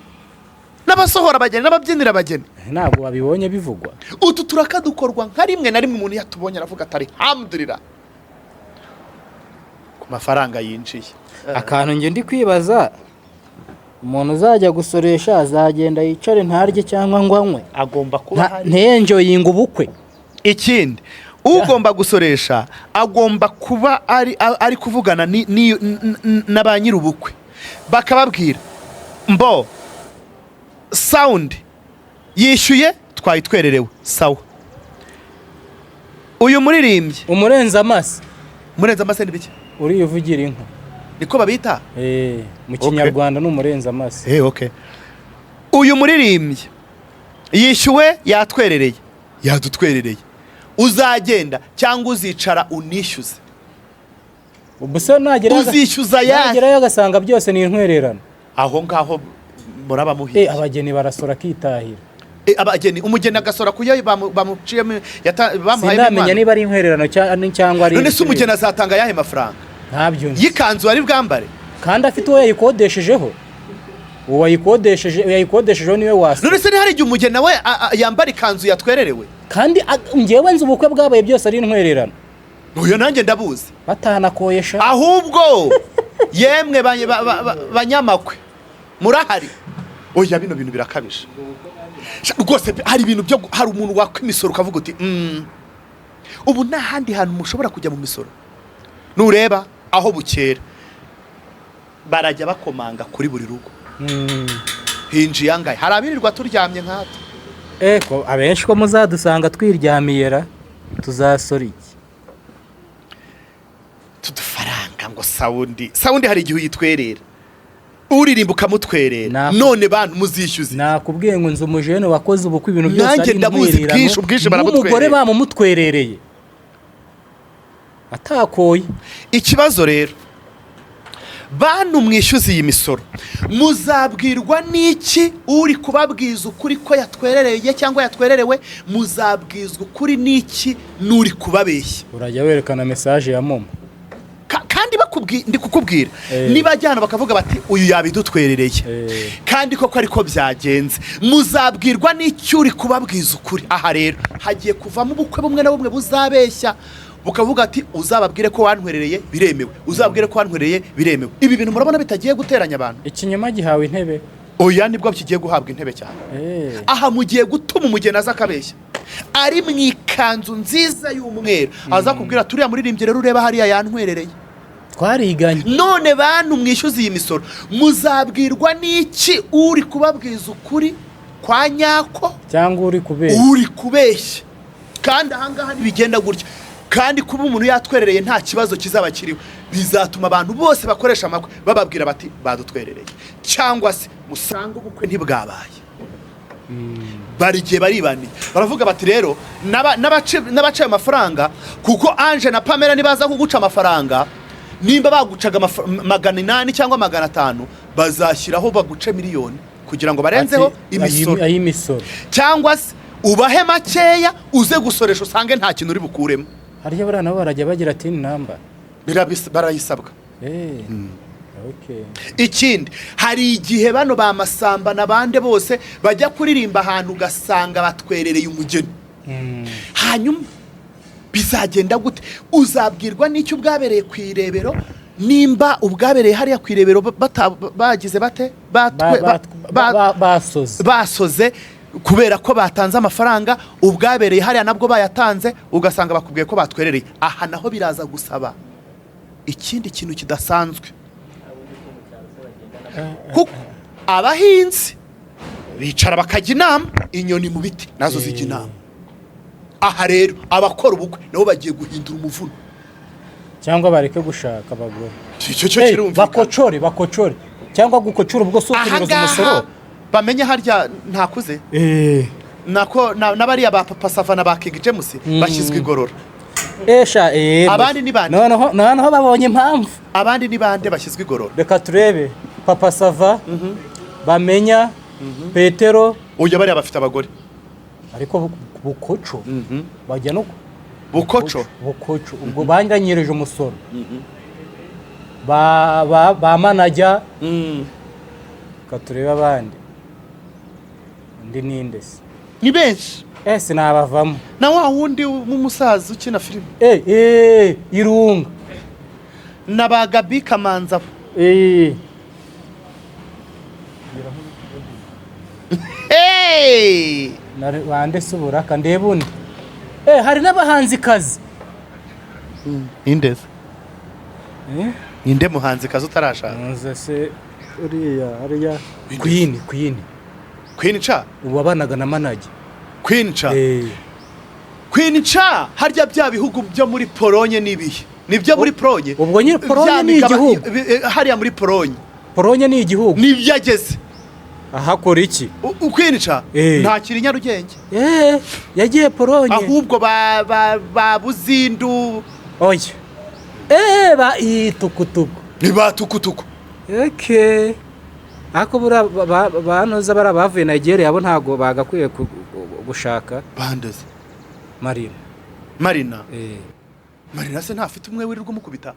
Speaker 1: n'abasohora abageni n'ababyinira abageni.
Speaker 2: Ntabwo babibonye bivugwa.
Speaker 1: Utu turakadukorwa nka rimwe na rimwe umuntu yatubonye aravuga atari hamdurira ku mafaranga yinjiye.
Speaker 2: Akantu nge ndi kwibaza, umuntu uzajya gusoresha azagenda yicare ntarye cyangwa ngo anywe,
Speaker 1: Agomba kuba hari
Speaker 2: ntenjoyinga ubukwe.
Speaker 1: ikindi. Ugomba gusoresha agomba kuba ari kuvugana na ba nyir'ubukwe, bakababwira mbo sound yishyuye twayitwererewe sawa. Uyu muririmbyi
Speaker 2: Umurenza amase
Speaker 1: ni biki?
Speaker 2: uriye uvugira inka,
Speaker 1: niko babita
Speaker 2: mu kinyarwanda ni umurenza amase.
Speaker 1: okay. Uyu muririmbyi yishyuwe yatwerereye, yadutwerereye, uzagenda cyangwa uzicara unishyuze?
Speaker 2: Ubuse
Speaker 1: uzishyuza
Speaker 2: nagerayo agasanga byose ni intwererano.
Speaker 1: Aho ngaho muraba muhiye.
Speaker 2: Abageni barasora kitahira.
Speaker 1: Abageni umugeni agasora kuyo bamuciyemo bamuhaye.
Speaker 2: Sinamenya niba ari intwererano cyangwa ari.
Speaker 1: None se umugeni azatanga yahe mafaranga?
Speaker 2: Ntabyo.
Speaker 1: Yikanzu ari bwambare
Speaker 2: kandi afite uwo yayikodeshejeho. Uwo yayikodeshejeho niwe wasi.
Speaker 1: None se hari igihe umugeni nawe yambara ikanzu yatwererewe?
Speaker 2: Kandi ngewe nzi ubukwe bwabaye byose ari intwererano.
Speaker 1: Uyo nanjye ndabuzi.
Speaker 2: Batanakoyesha.
Speaker 1: Ahubwo yemwe banyamakwe murahari. Oya bino bintu birakabije. Rwose hari ibintu byo hari umuntu wakwimisoro ukavuga uti ubu nta handi hantu mushobora kujya mu misoro. Nureba aho bukera barajya bakomanga kuri buri rugo. Hinjiye angahe? Hari abirirwa turyamye nkata.
Speaker 2: Eko abenshi ko muzadusanga twiryamiyera tuzasora iki?
Speaker 1: Tudufaranga ngo sound hari igihe uyitwerera. Uririmba ukamutwerera. None bantu muzishyuze.
Speaker 2: Nakubwiye ngo nzu umujene wakoze ubukwe ibintu byose
Speaker 1: ari ndabuzi bwinshi baramutwerera.
Speaker 2: Umugore bamumutwerereye. Atakoye.
Speaker 1: Ikibazo rero bantu mwishyuze iyi misoro muzabwirwa n'iki? Uri kubabwiza ukuri ko yatwerereye cyangwa yatwererewe? Muzabwizwa ukuri n'iki nuri kubabeshya?
Speaker 2: Urajya werekana message ya momo
Speaker 1: kandi ndi kukubwira niba ajyana bakavuga bati uyu yabidutwerereye kandi koko ariko byagenze, muzabwirwa n'iki uri kubabwiza ukuri? Aha rero hagiye kuvamo ubukwe bumwe na bumwe buzabeshya bukavuga ati uzababwire ko wantwerereye biremewe, uzababwire ko wantwerereye biremewe. Ibi bintu murabona bitagiye guteranya abantu?
Speaker 2: Ikinyoma gihawe intebe.
Speaker 1: Oya nibwo kigiye guhabwa intebe cyane. Aha mugiye gutuma umugeni aza akabeshya ari mu ikanzu nziza y'umweru, aza kubwira turiya muririmbyi rero ureba hariya yantwerereye.
Speaker 2: Twariganye.
Speaker 1: None bantu mwishyuze iyi misoro muzabwirwa n'iki? Uri kubabwiza ukuri kwa nyako
Speaker 2: cyangwa uri kubeshya?
Speaker 1: Kandi ahangaha ntibigenda gutya. Kandi kuba umuntu yatwerereye nta kibazo kizaba kiriho, bizatuma abantu bose bakoresha amakwe bababwira bati badutwerereye, cyangwa se musanga ubukwe ntibwabaye. Barigiye baribaniye baravuga bati rero n'abace amafaranga, kuko Ange na Pamela nibaza kuguca amafaranga, nimba bagucaga 800 cyangwa 500 bazashyiraho baguce miliyoni kugira ngo barenzeho
Speaker 2: imisoro,
Speaker 1: cyangwa se ubahe makeya uze gusoresha usange nta kintu uri bukuremo.
Speaker 2: Hariya bari nabo barajya bagira ati namba
Speaker 1: barayisabwa.
Speaker 2: Okay.
Speaker 1: Ikindi hari igihe bano bamasamba nabande bose bajya kuririmba ahantu ugasanga batwerereye umugeni. Hanyuma bizagenda gute? Uzabwirwa n'icyo ubwabereye ku irebero, nimba ubwabereye hariya ku irebero bagize bate basoze kubera ko batanze amafaranga, ubwabereye hariya nabwo bayatanze ugasanga bakubwiye ko batwerereye. Aha naho biraza gusaba ikindi kintu kidasanzwe, kuko abahinzi bicara bakajya inama, inyoni mu biti nazo zijya inama. Aha rero abakora ubukwe nabo bagiye guhindura umuvuno,
Speaker 2: cyangwa bareke gushaka abagore.
Speaker 1: Cyo kirumvikana.
Speaker 2: Bakocore cyangwa gukocura ubwo so kunyuza umusoro
Speaker 1: bamenye harya ntakuze. nako n'abariya ba Papa Sava na ba King James bashyizwe igorora.
Speaker 2: Esha
Speaker 1: Abandi ni bande?
Speaker 2: noneho babonye impamvu.
Speaker 1: Abandi ni bande bashyizwe igorora?
Speaker 2: Reka turebe Papa Sava bamenya Petero
Speaker 1: Oya bariya bafite abagore.
Speaker 2: ariko bukoco bajya no
Speaker 1: Bukoco
Speaker 2: ubwo banganyirije umusoro ba manajya katureba abandi ndi nindese
Speaker 1: ni benshi
Speaker 2: ese nabavamo
Speaker 1: na wa wundi w'umusaza ukina filime
Speaker 2: irunga
Speaker 1: na ba Gabi Kamanza
Speaker 2: bande subura kandeba undi hari n'abahanzi kazi
Speaker 1: indeze inde muhanzi kazi utarashaka
Speaker 2: nze se uriya Queen
Speaker 1: cha
Speaker 2: ubabanaga na manage
Speaker 1: Queen cha harya bya bihugu byo muri Polonye nibihe nibyo muri Polonye
Speaker 2: ubwo nyine Polonye ni igihugu
Speaker 1: hariya muri
Speaker 2: Polonye ni igihugu
Speaker 1: nibyageze
Speaker 2: ahakora iki
Speaker 1: Queen cha nta kiri Nyarugenge
Speaker 2: yagiye Polonye
Speaker 1: ahubwo ba Buzindu
Speaker 2: oya ba itukutuku
Speaker 1: ni ba tukutuku
Speaker 2: ako banoza barabavuye Nigeria abo ntago bagakwiye gushaka
Speaker 1: bandeze Marina se ntafite umwe wirirwa umukubita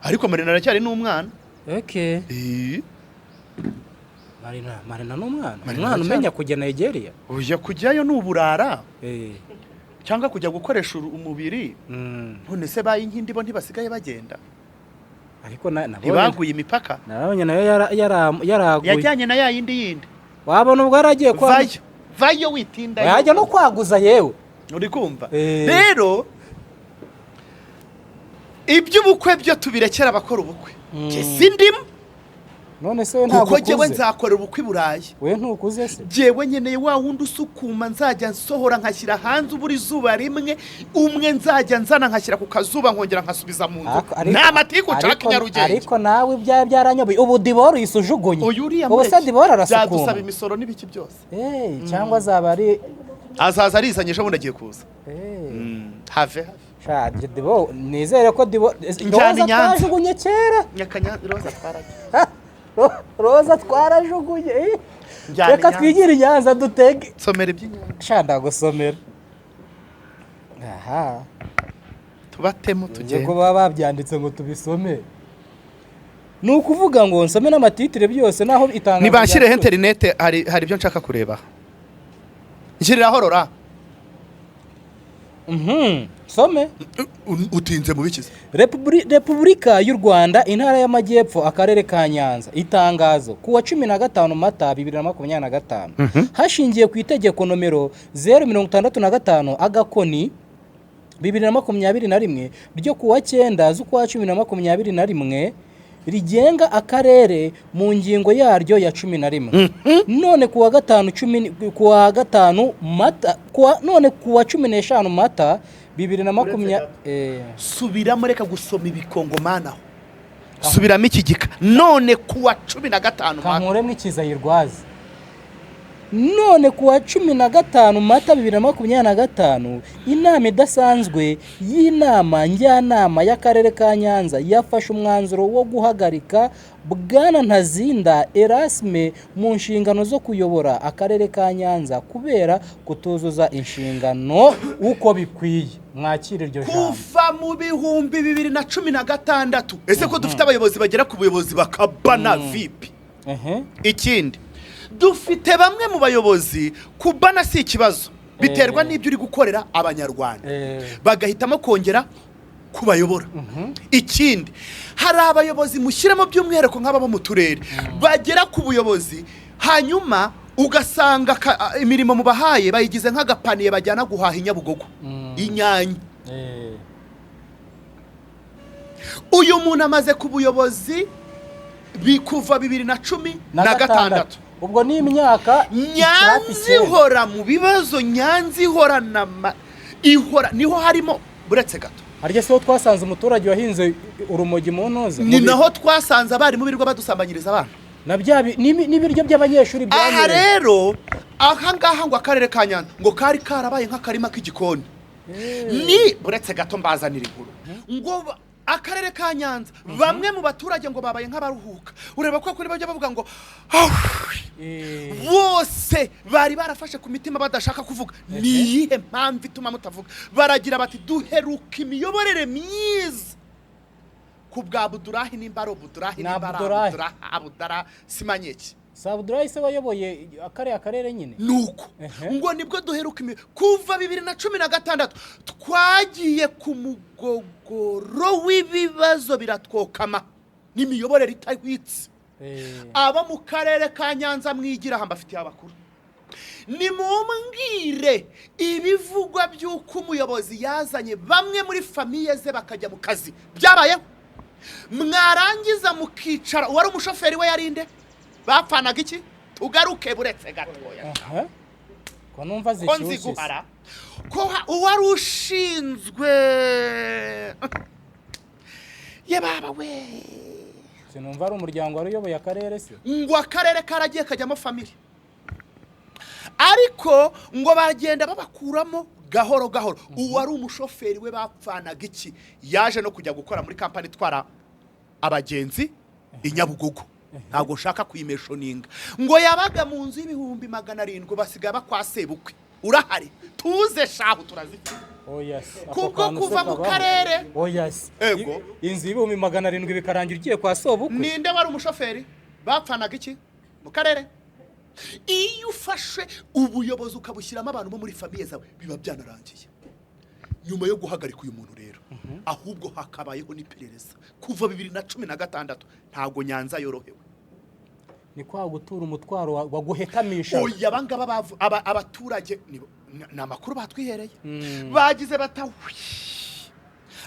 Speaker 1: ariko Marina aracyari n'umwana
Speaker 2: Marina n'umwana umenya kujya Nigeria
Speaker 1: ujya kujyayo n'uburara cyangwa kujya gukoresha umubiri none se bayinkindi bo ntibasigaye bagenda
Speaker 2: ariko
Speaker 1: ntibaguye imipaka
Speaker 2: nabonye nayo yaraguye
Speaker 1: yajyanye na yindi
Speaker 2: wabona ubwo aragiye kwa
Speaker 1: vayo witinda
Speaker 2: yajya no kwaguza yewe
Speaker 1: uri kumva rero iby'ubukwe byo tubirekera abakora ubukwe sindimo
Speaker 2: none se ntago
Speaker 1: kuko jewe nzakorera ubukwe Burayi
Speaker 2: we ntukuze se
Speaker 1: jewe nkeneye wa wundi usukuma nzajya nsohora nkashyira hanze uburi zuba rimwe umwe nzajya nzana nkashyira ku kazuba nkongera nkasubiza mu nzu nta matiku nshaka Nyarugenge
Speaker 2: ariko nawe byaranyoboye ubu Diboro yisujugunye ubu se Diboro arasukuma
Speaker 1: byadusaba imisoro n'ibiki byose
Speaker 2: cyangwa azaba ari
Speaker 1: azaza arizanye ejo bundi agiye kuza have
Speaker 2: shaje Diboro nizere ko Diboro twajugunye kera
Speaker 1: Roza twaraje
Speaker 2: Roza twarajugunye reka twigire Nyanza dutege
Speaker 1: somera iby'Inyanza
Speaker 2: shanda gusomera
Speaker 1: tubatemo tugende
Speaker 2: ko baba babyanditse ngo tubisome ni ukuvuga ngo nsome n'amatitire byose naho itangazo
Speaker 1: nibanshyire internet hari ibyo nshaka kureba nshyiriraho Rora
Speaker 2: some
Speaker 1: utinze mu bikize
Speaker 2: Repubulika y'u Rwanda intara y'Amajyepfo akarere ka Nyanza itangazo kuwa 15 Mata 2025 hashingiye ku itegeko nomero 065 agakoni 2021 ryo kuwa 9 z'ukwa 2021 rigenga akarere mu ngingo yaryo ya 11 none kuwa 5 Mata none kuwa 15 Mata 2020
Speaker 1: subiramo reka gusoma ibikongomanaho subiramo iki gika none kuwa 15 Mata
Speaker 2: kankuremwe ikizayirwazi none kuwa 15 Mata 2025 inama idasanzwe y'inama njyanama y'akarere ka Nyanza yafashe umwanzuro wo guhagarika Bwana Ntazinda Erasme mu nshingano zo kuyobora akarere ka Nyanza kubera kutuzuza inshingano uko bikwiye mwakira iryo jambo
Speaker 1: kuva mu bihumbi 2016 ese ko dufite abayobozi bagera ku buyobozi bakabana vipi ikindi dufite bamwe mu bayobozi kubana si ikibazo biterwa n'ibyo uri gukorera abanyarwanda bagahitamo kongera kubayobora ikindi hari abayobozi mushyiramo by'umwihariko nk'aba bo mu turere bagera ku buyobozi hanyuma ugasanga imirimo mu bahaye bayigize nk'agapaniye bajyana guhaha Inyabugogo inyanya uyu muntu amaze ku buyobozi bikuva 2016
Speaker 2: ubwo ni imyaka
Speaker 1: Nyanza ihora mu bibazo Nyanza ihora niho harimo buretse gato
Speaker 2: harya se twasanze umuturage wahinze urumogi mu ntoza
Speaker 1: ni naho twasanze abari mu birwa badusambanyiriza abana
Speaker 2: n'ibiryo by'abanyeshuri
Speaker 1: aha
Speaker 2: byanyereye
Speaker 1: rero aha ngaha ngo akarere ka Nyanza ngo kari karabaye nk'akarima k'igikoni ni buretse gato mbazanira inkuru ngo akarere ka Nyanza bamwe mu baturage ngo babaye nk'abaruhuka ureba ko kuri bajya bavuga ngo bose bari barafashe ku mitima badashaka kuvuga niyihe mpamvu ituma mutavuga baragira bati duheruka imiyoborere myiza ku bwa Abudurahi n'imbaro Budurahi n'imbara Abudara simanyeki
Speaker 2: Abudurahi se wayoboye akarere nyine
Speaker 1: nuko ngo nibwo duheruka kuva 2016 twagiye ku mugogoro w'ibibazo biratwokama n'imiyoborere itahwitse aba mu karere ka Nyanza mwigira hamba afitiye abakuru ni mumbwire ibivugwa by'uko umuyobozi yazanye bamwe muri famiye ze bakajya mu kazi byabayeho mwarangiza mukicara wari umushoferi we yarinde bapfanaga iki ugaruke buretse gatoya
Speaker 2: ko numva zishyushye
Speaker 1: ko uwari ushinzwe ye baba we
Speaker 2: sinumva ari umuryango wari uyoboye akarere se
Speaker 1: ngo akarere karagiye kajyamo family ariko ngo bagenda babakuramo gahoro gahoro uwari umushoferi we bapfanaga iki yaje no kujya gukora muri kampani itwara abagenzi inyabugogo ntago shaka kuyimeshoninga ngo yabaga mu nzu y'ibihumbi 700 basigaye bakwasebukwe urahari tuze shaho turazifite kubwo kuva mu karere
Speaker 2: ego inzu y'ibihumbi 700 bikarangira ugiye kwa sobukwe
Speaker 1: ninde wari umushoferi bapfanaga iki mu karere iyo ufashe ubuyobozi ukabushyiramo abantu bo muri famiye zawe biba byanarangiye nyuma yo guhagarika uyu muntu rero ahubwo hakabayeho n'iperereza kuva 2016 ntago Nyanza yorohewe
Speaker 2: ni kwa gutura umutwaro waguhetamisha
Speaker 1: oya bangaba abaturage namakuru batwihereye bagize batawi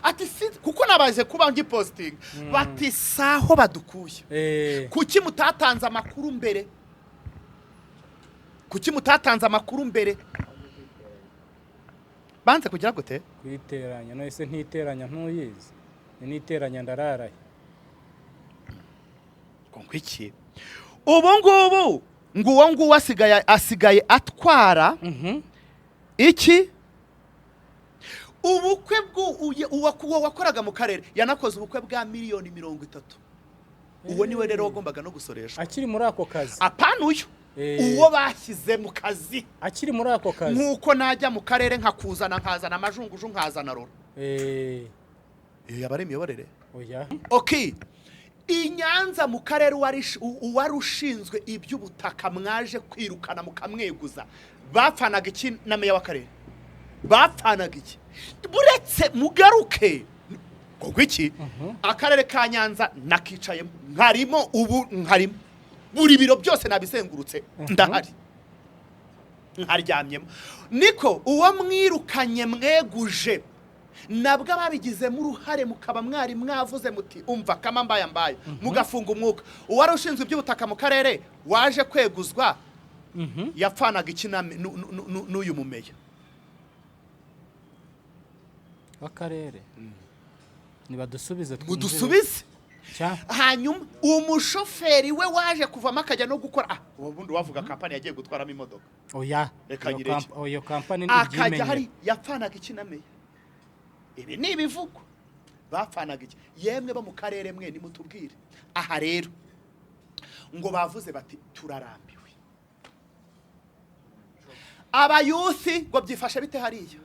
Speaker 1: ati kuko nabaje kuba ngi posting bati saho badukuye kuki mutatanze amakuru mbere banze kugira gute
Speaker 2: kwiteranya no ese ntiteranya ntuyizi niteranya ndararaye
Speaker 1: konkwiki ubu ngubu nguwo asigaye atwara iki ubukwe uwo wakoraga mu karere yanakoze ubukwe bwa miliyoni 30 uwo niwe rero wagombaga no gusoresha
Speaker 2: akiri muri ako kazi
Speaker 1: apana uyu uwo bashyize mu kazi
Speaker 2: akiri muri ako kazi
Speaker 1: nkuko najya mu karere nkazana amajunguju nkazana roro yabari imiyoborere
Speaker 2: oya
Speaker 1: okay Inyanza mu karere uwari ushinzwe iby'ubutaka mwaje kwirukana mukamweguza bapfanaga iki na meya w'akarere bapfanaga iki buretse mugaruke koko iki akarere ka Nyanza nakicaye nkarimo buri biro byose nabizengurutse ndahari nkaryamyemo niko uwo mwirukanye mweguje nabwo ababigizemo uruhare mukaba mwari mwavuze muti umva kama mbaye mugafunga umwuka uwari ushinzwe iby'ubutaka mu karere waje kweguzwa yapfanaga iki n'uyu mumeya
Speaker 2: w'akarere nibadusubize
Speaker 1: mudusubize hanyuma umushoferi we waje kuvamo akajya no gukora ubundi wavuga kampani yagiye gutwaramo imodoka
Speaker 2: oya iyo kampani
Speaker 1: akajya hari yapfanaga iki na meya ibi ni ibivugo bapfanaga iki yemwe bo mu karere mwe nimutubwire aha rero ngo bavuze bati turarambiwe abayuthi ngo byifashe bite hariya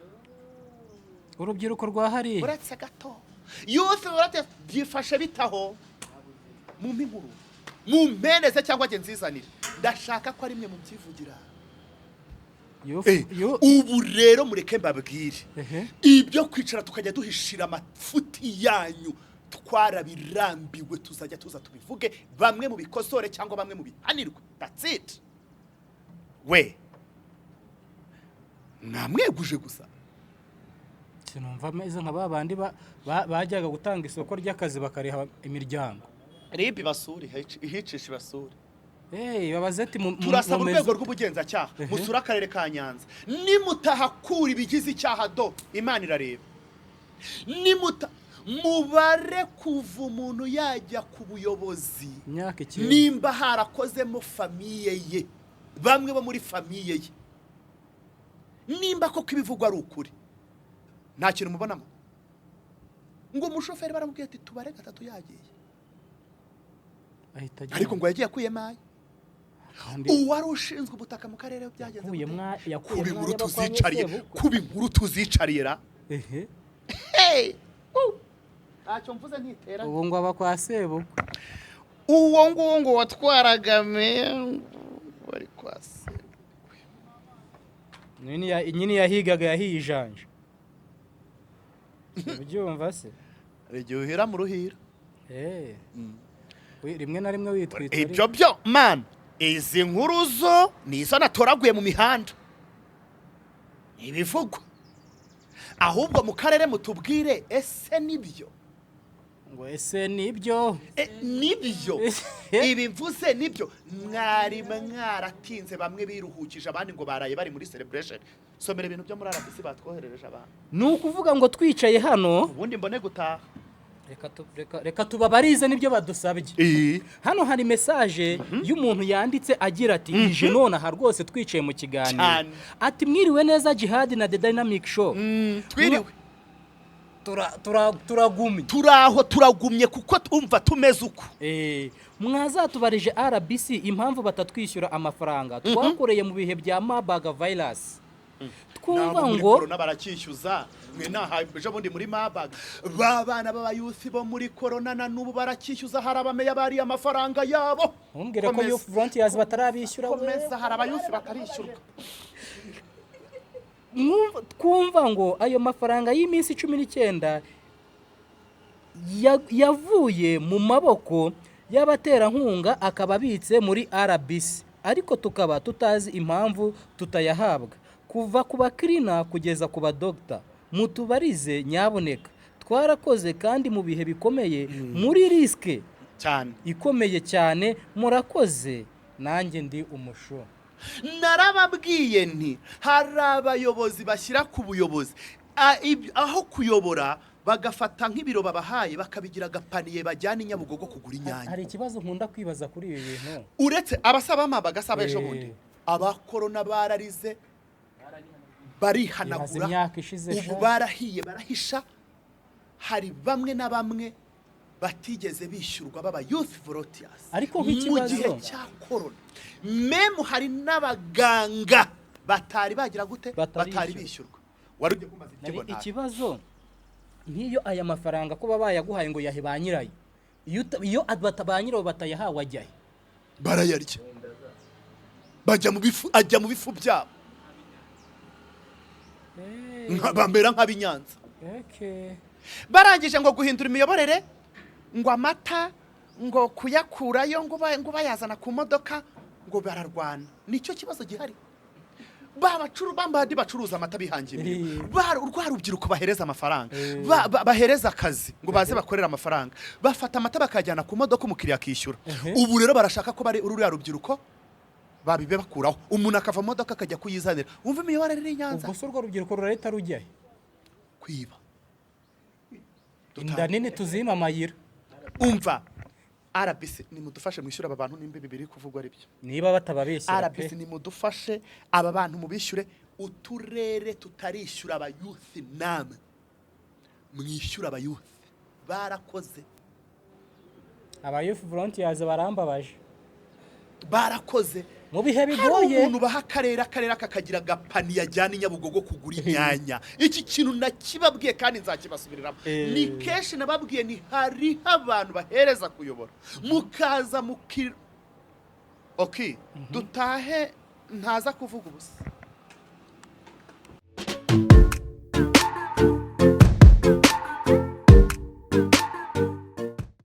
Speaker 2: urubyiruko rwa hariya
Speaker 1: uretse gato yuthi urate byifashe bitaho mu minkuru mu mpeneze cyangwa nzizanire ndashaka ko ari mwe mu byivugira ubu rero mureke mbabwire ibyo kwicara tukajya duhishira amafuti yanyu twarabirambiwe tuzajya tuza tubivuge bamwe mu bikosore cyangwa bamwe mu bihanirwe that's it we namweguje gusa
Speaker 2: sinumva ameze nka babandi bajyaga gutanga isoko ry'akazi bakariha imiryango
Speaker 1: ribi basuri ihicisha basuri
Speaker 2: babazeti
Speaker 1: turasaba urwego rw'ubugenzacyaha musura akarere ka Nyanza nimutahakura ibigize icyaha do Imana irareba mubare kuva umuntu yajya ku buyobozi
Speaker 2: imyaka icyenda
Speaker 1: nimba harakozemo famiye ye bamwe bo muri famiye ye nimba koko ibivugwa ari ukuri nta kintu mubonamo ngo umushoferi baramubwiye ati tubare gatatu yagiye
Speaker 2: ahita ajya
Speaker 1: ariko ngo yagiye akuyemaye uwari ushinzwe ubutaka mu karere byageze kuba inkuru tuzicariye kuba inkuru tuzicariye ra ntacyo mvuze ntitera
Speaker 2: ubu ngo aba kwa sebukwe
Speaker 1: uwo nguwo ngo watwaraga wari kwa sebukwe
Speaker 2: nyine yahigaga yahijanje ubyumva se
Speaker 1: igihe uhera mu ruhira
Speaker 2: rimwe na rimwe witwitse
Speaker 1: ibyo byo man izi nkuru zo nizo natoraguye mu mihanda ibivugwa ahubwo mu karere mutubwire ese nibyo
Speaker 2: ngo ese nibyo
Speaker 1: nibyo ibi mvuze nibyo mwari mwaratinze bamwe biruhukije abandi ngo baraye bari muri celebration somera ibintu byo muri RBC batwoherereje abantu
Speaker 2: ni ukuvuga ngo twicaye hano
Speaker 1: ubundi mbone gutaha
Speaker 2: reka tubabarize nibyo badusabye hano hari message y'umuntu yanditse agira ati ije none aha rwose twicaye mu kiganiro ati mwiriwe neza Djihad na TheDynamicShow
Speaker 1: twiriwe
Speaker 2: turagumye
Speaker 1: turagumye kuko umva tumeze uko
Speaker 2: mwazatubarije RBC impamvu batatwishyura amafaranga twakoreye mu bihe bya mabaga virus twumva ngo
Speaker 1: corona baracyishyuza mwe nahaje bundi muri mabaga babana b'abayuthi bo muri corona na nubu baracyishyuza harabameya bari amafaranga yabo
Speaker 2: umbwire ko youth volunteers batarabishyura
Speaker 1: komeza harabayuthi batarishyurwa
Speaker 2: twumva ngo ayo mafaranga y'iminsi 19 yavuye mu maboko y'abaterankunga akababitse muri RBC ariko tukaba tutazi impamvu tutayahabwa kuva ku bakirina kugeza ku badokta mutubarize nyaboneka twarakoze kandi mu bihe bikomeye muri riske
Speaker 1: cyane
Speaker 2: ikomeye cyane murakoze nanjye ndi umusho
Speaker 1: narababwiye nti hari abayobozi bashyira ku buyobozi aho kuyobora bagafata nk'ibiro babahaye bakabigira agapaniye bajyana inyabugogo kugura inyanya
Speaker 2: hari ikibazo nkunda kwibaza kuri ibi bintu
Speaker 1: uretse abasaba amabaga asaba ejo bundi abakorona bararize barihanagura ubu barahiye barahisha hari bamwe na bamwe batigeze bishyurwa baba youth volunteers
Speaker 2: ariko
Speaker 1: mu gihe cya corona memu hari n'abaganga batari bagira gute batari bishyurwa wari ugiye kumaza
Speaker 2: ikibazo nk'iyo aya mafaranga ko bayaguhaye ngo yahe ba nyirayo iyo batabanyiraho batayahawe ajyahe
Speaker 1: barayarya ajya mu bifu byabo bambera nk'abinyanza barangije ngo guhindura imiyoborere ngo amata ngo kuyakurayo ngo bayazana ku modoka ngo bararwana nicyo kibazo gihari bambadi bacuruza amata bihangira urwa rubyiruko bahereza amafaranga bahereza akazi ngo baze bakorera amafaranga bafata amata bakajyana ku modoka umukiriya akishyura ubu rero barashaka ko bari ururiya rubyiruko babibe bakuraho umuntu akava mu modoka akajya kuyizanira wumva imiyoborere iri Nyanza
Speaker 2: ubwo urwo rubyiruko rurahita rujyahe
Speaker 1: kwiba
Speaker 2: inda nini tuzima amayira
Speaker 1: umva RBC nimudufashe mwishyura aba bantu nimba bibiri kuvugwa ari byo
Speaker 2: niba batababeshyira
Speaker 1: RBC nimudufashe aba bantu mubishyure uturere tutarishyura aba youth namwe mwishyura aba youth barakoze
Speaker 2: aba youth volunteers barambabaje
Speaker 1: barakoze
Speaker 2: mu bihe bigoye
Speaker 1: umuntu baha akarere kakagira agapani yajyana inyabugogo kugura inyanya iki kintu nakibabwiye kandi nzakibasubiriramo ni kenshi nababwiye ni hari abantu bahereza kuyobora mukaza dutahe ntaza kuvuga ubusa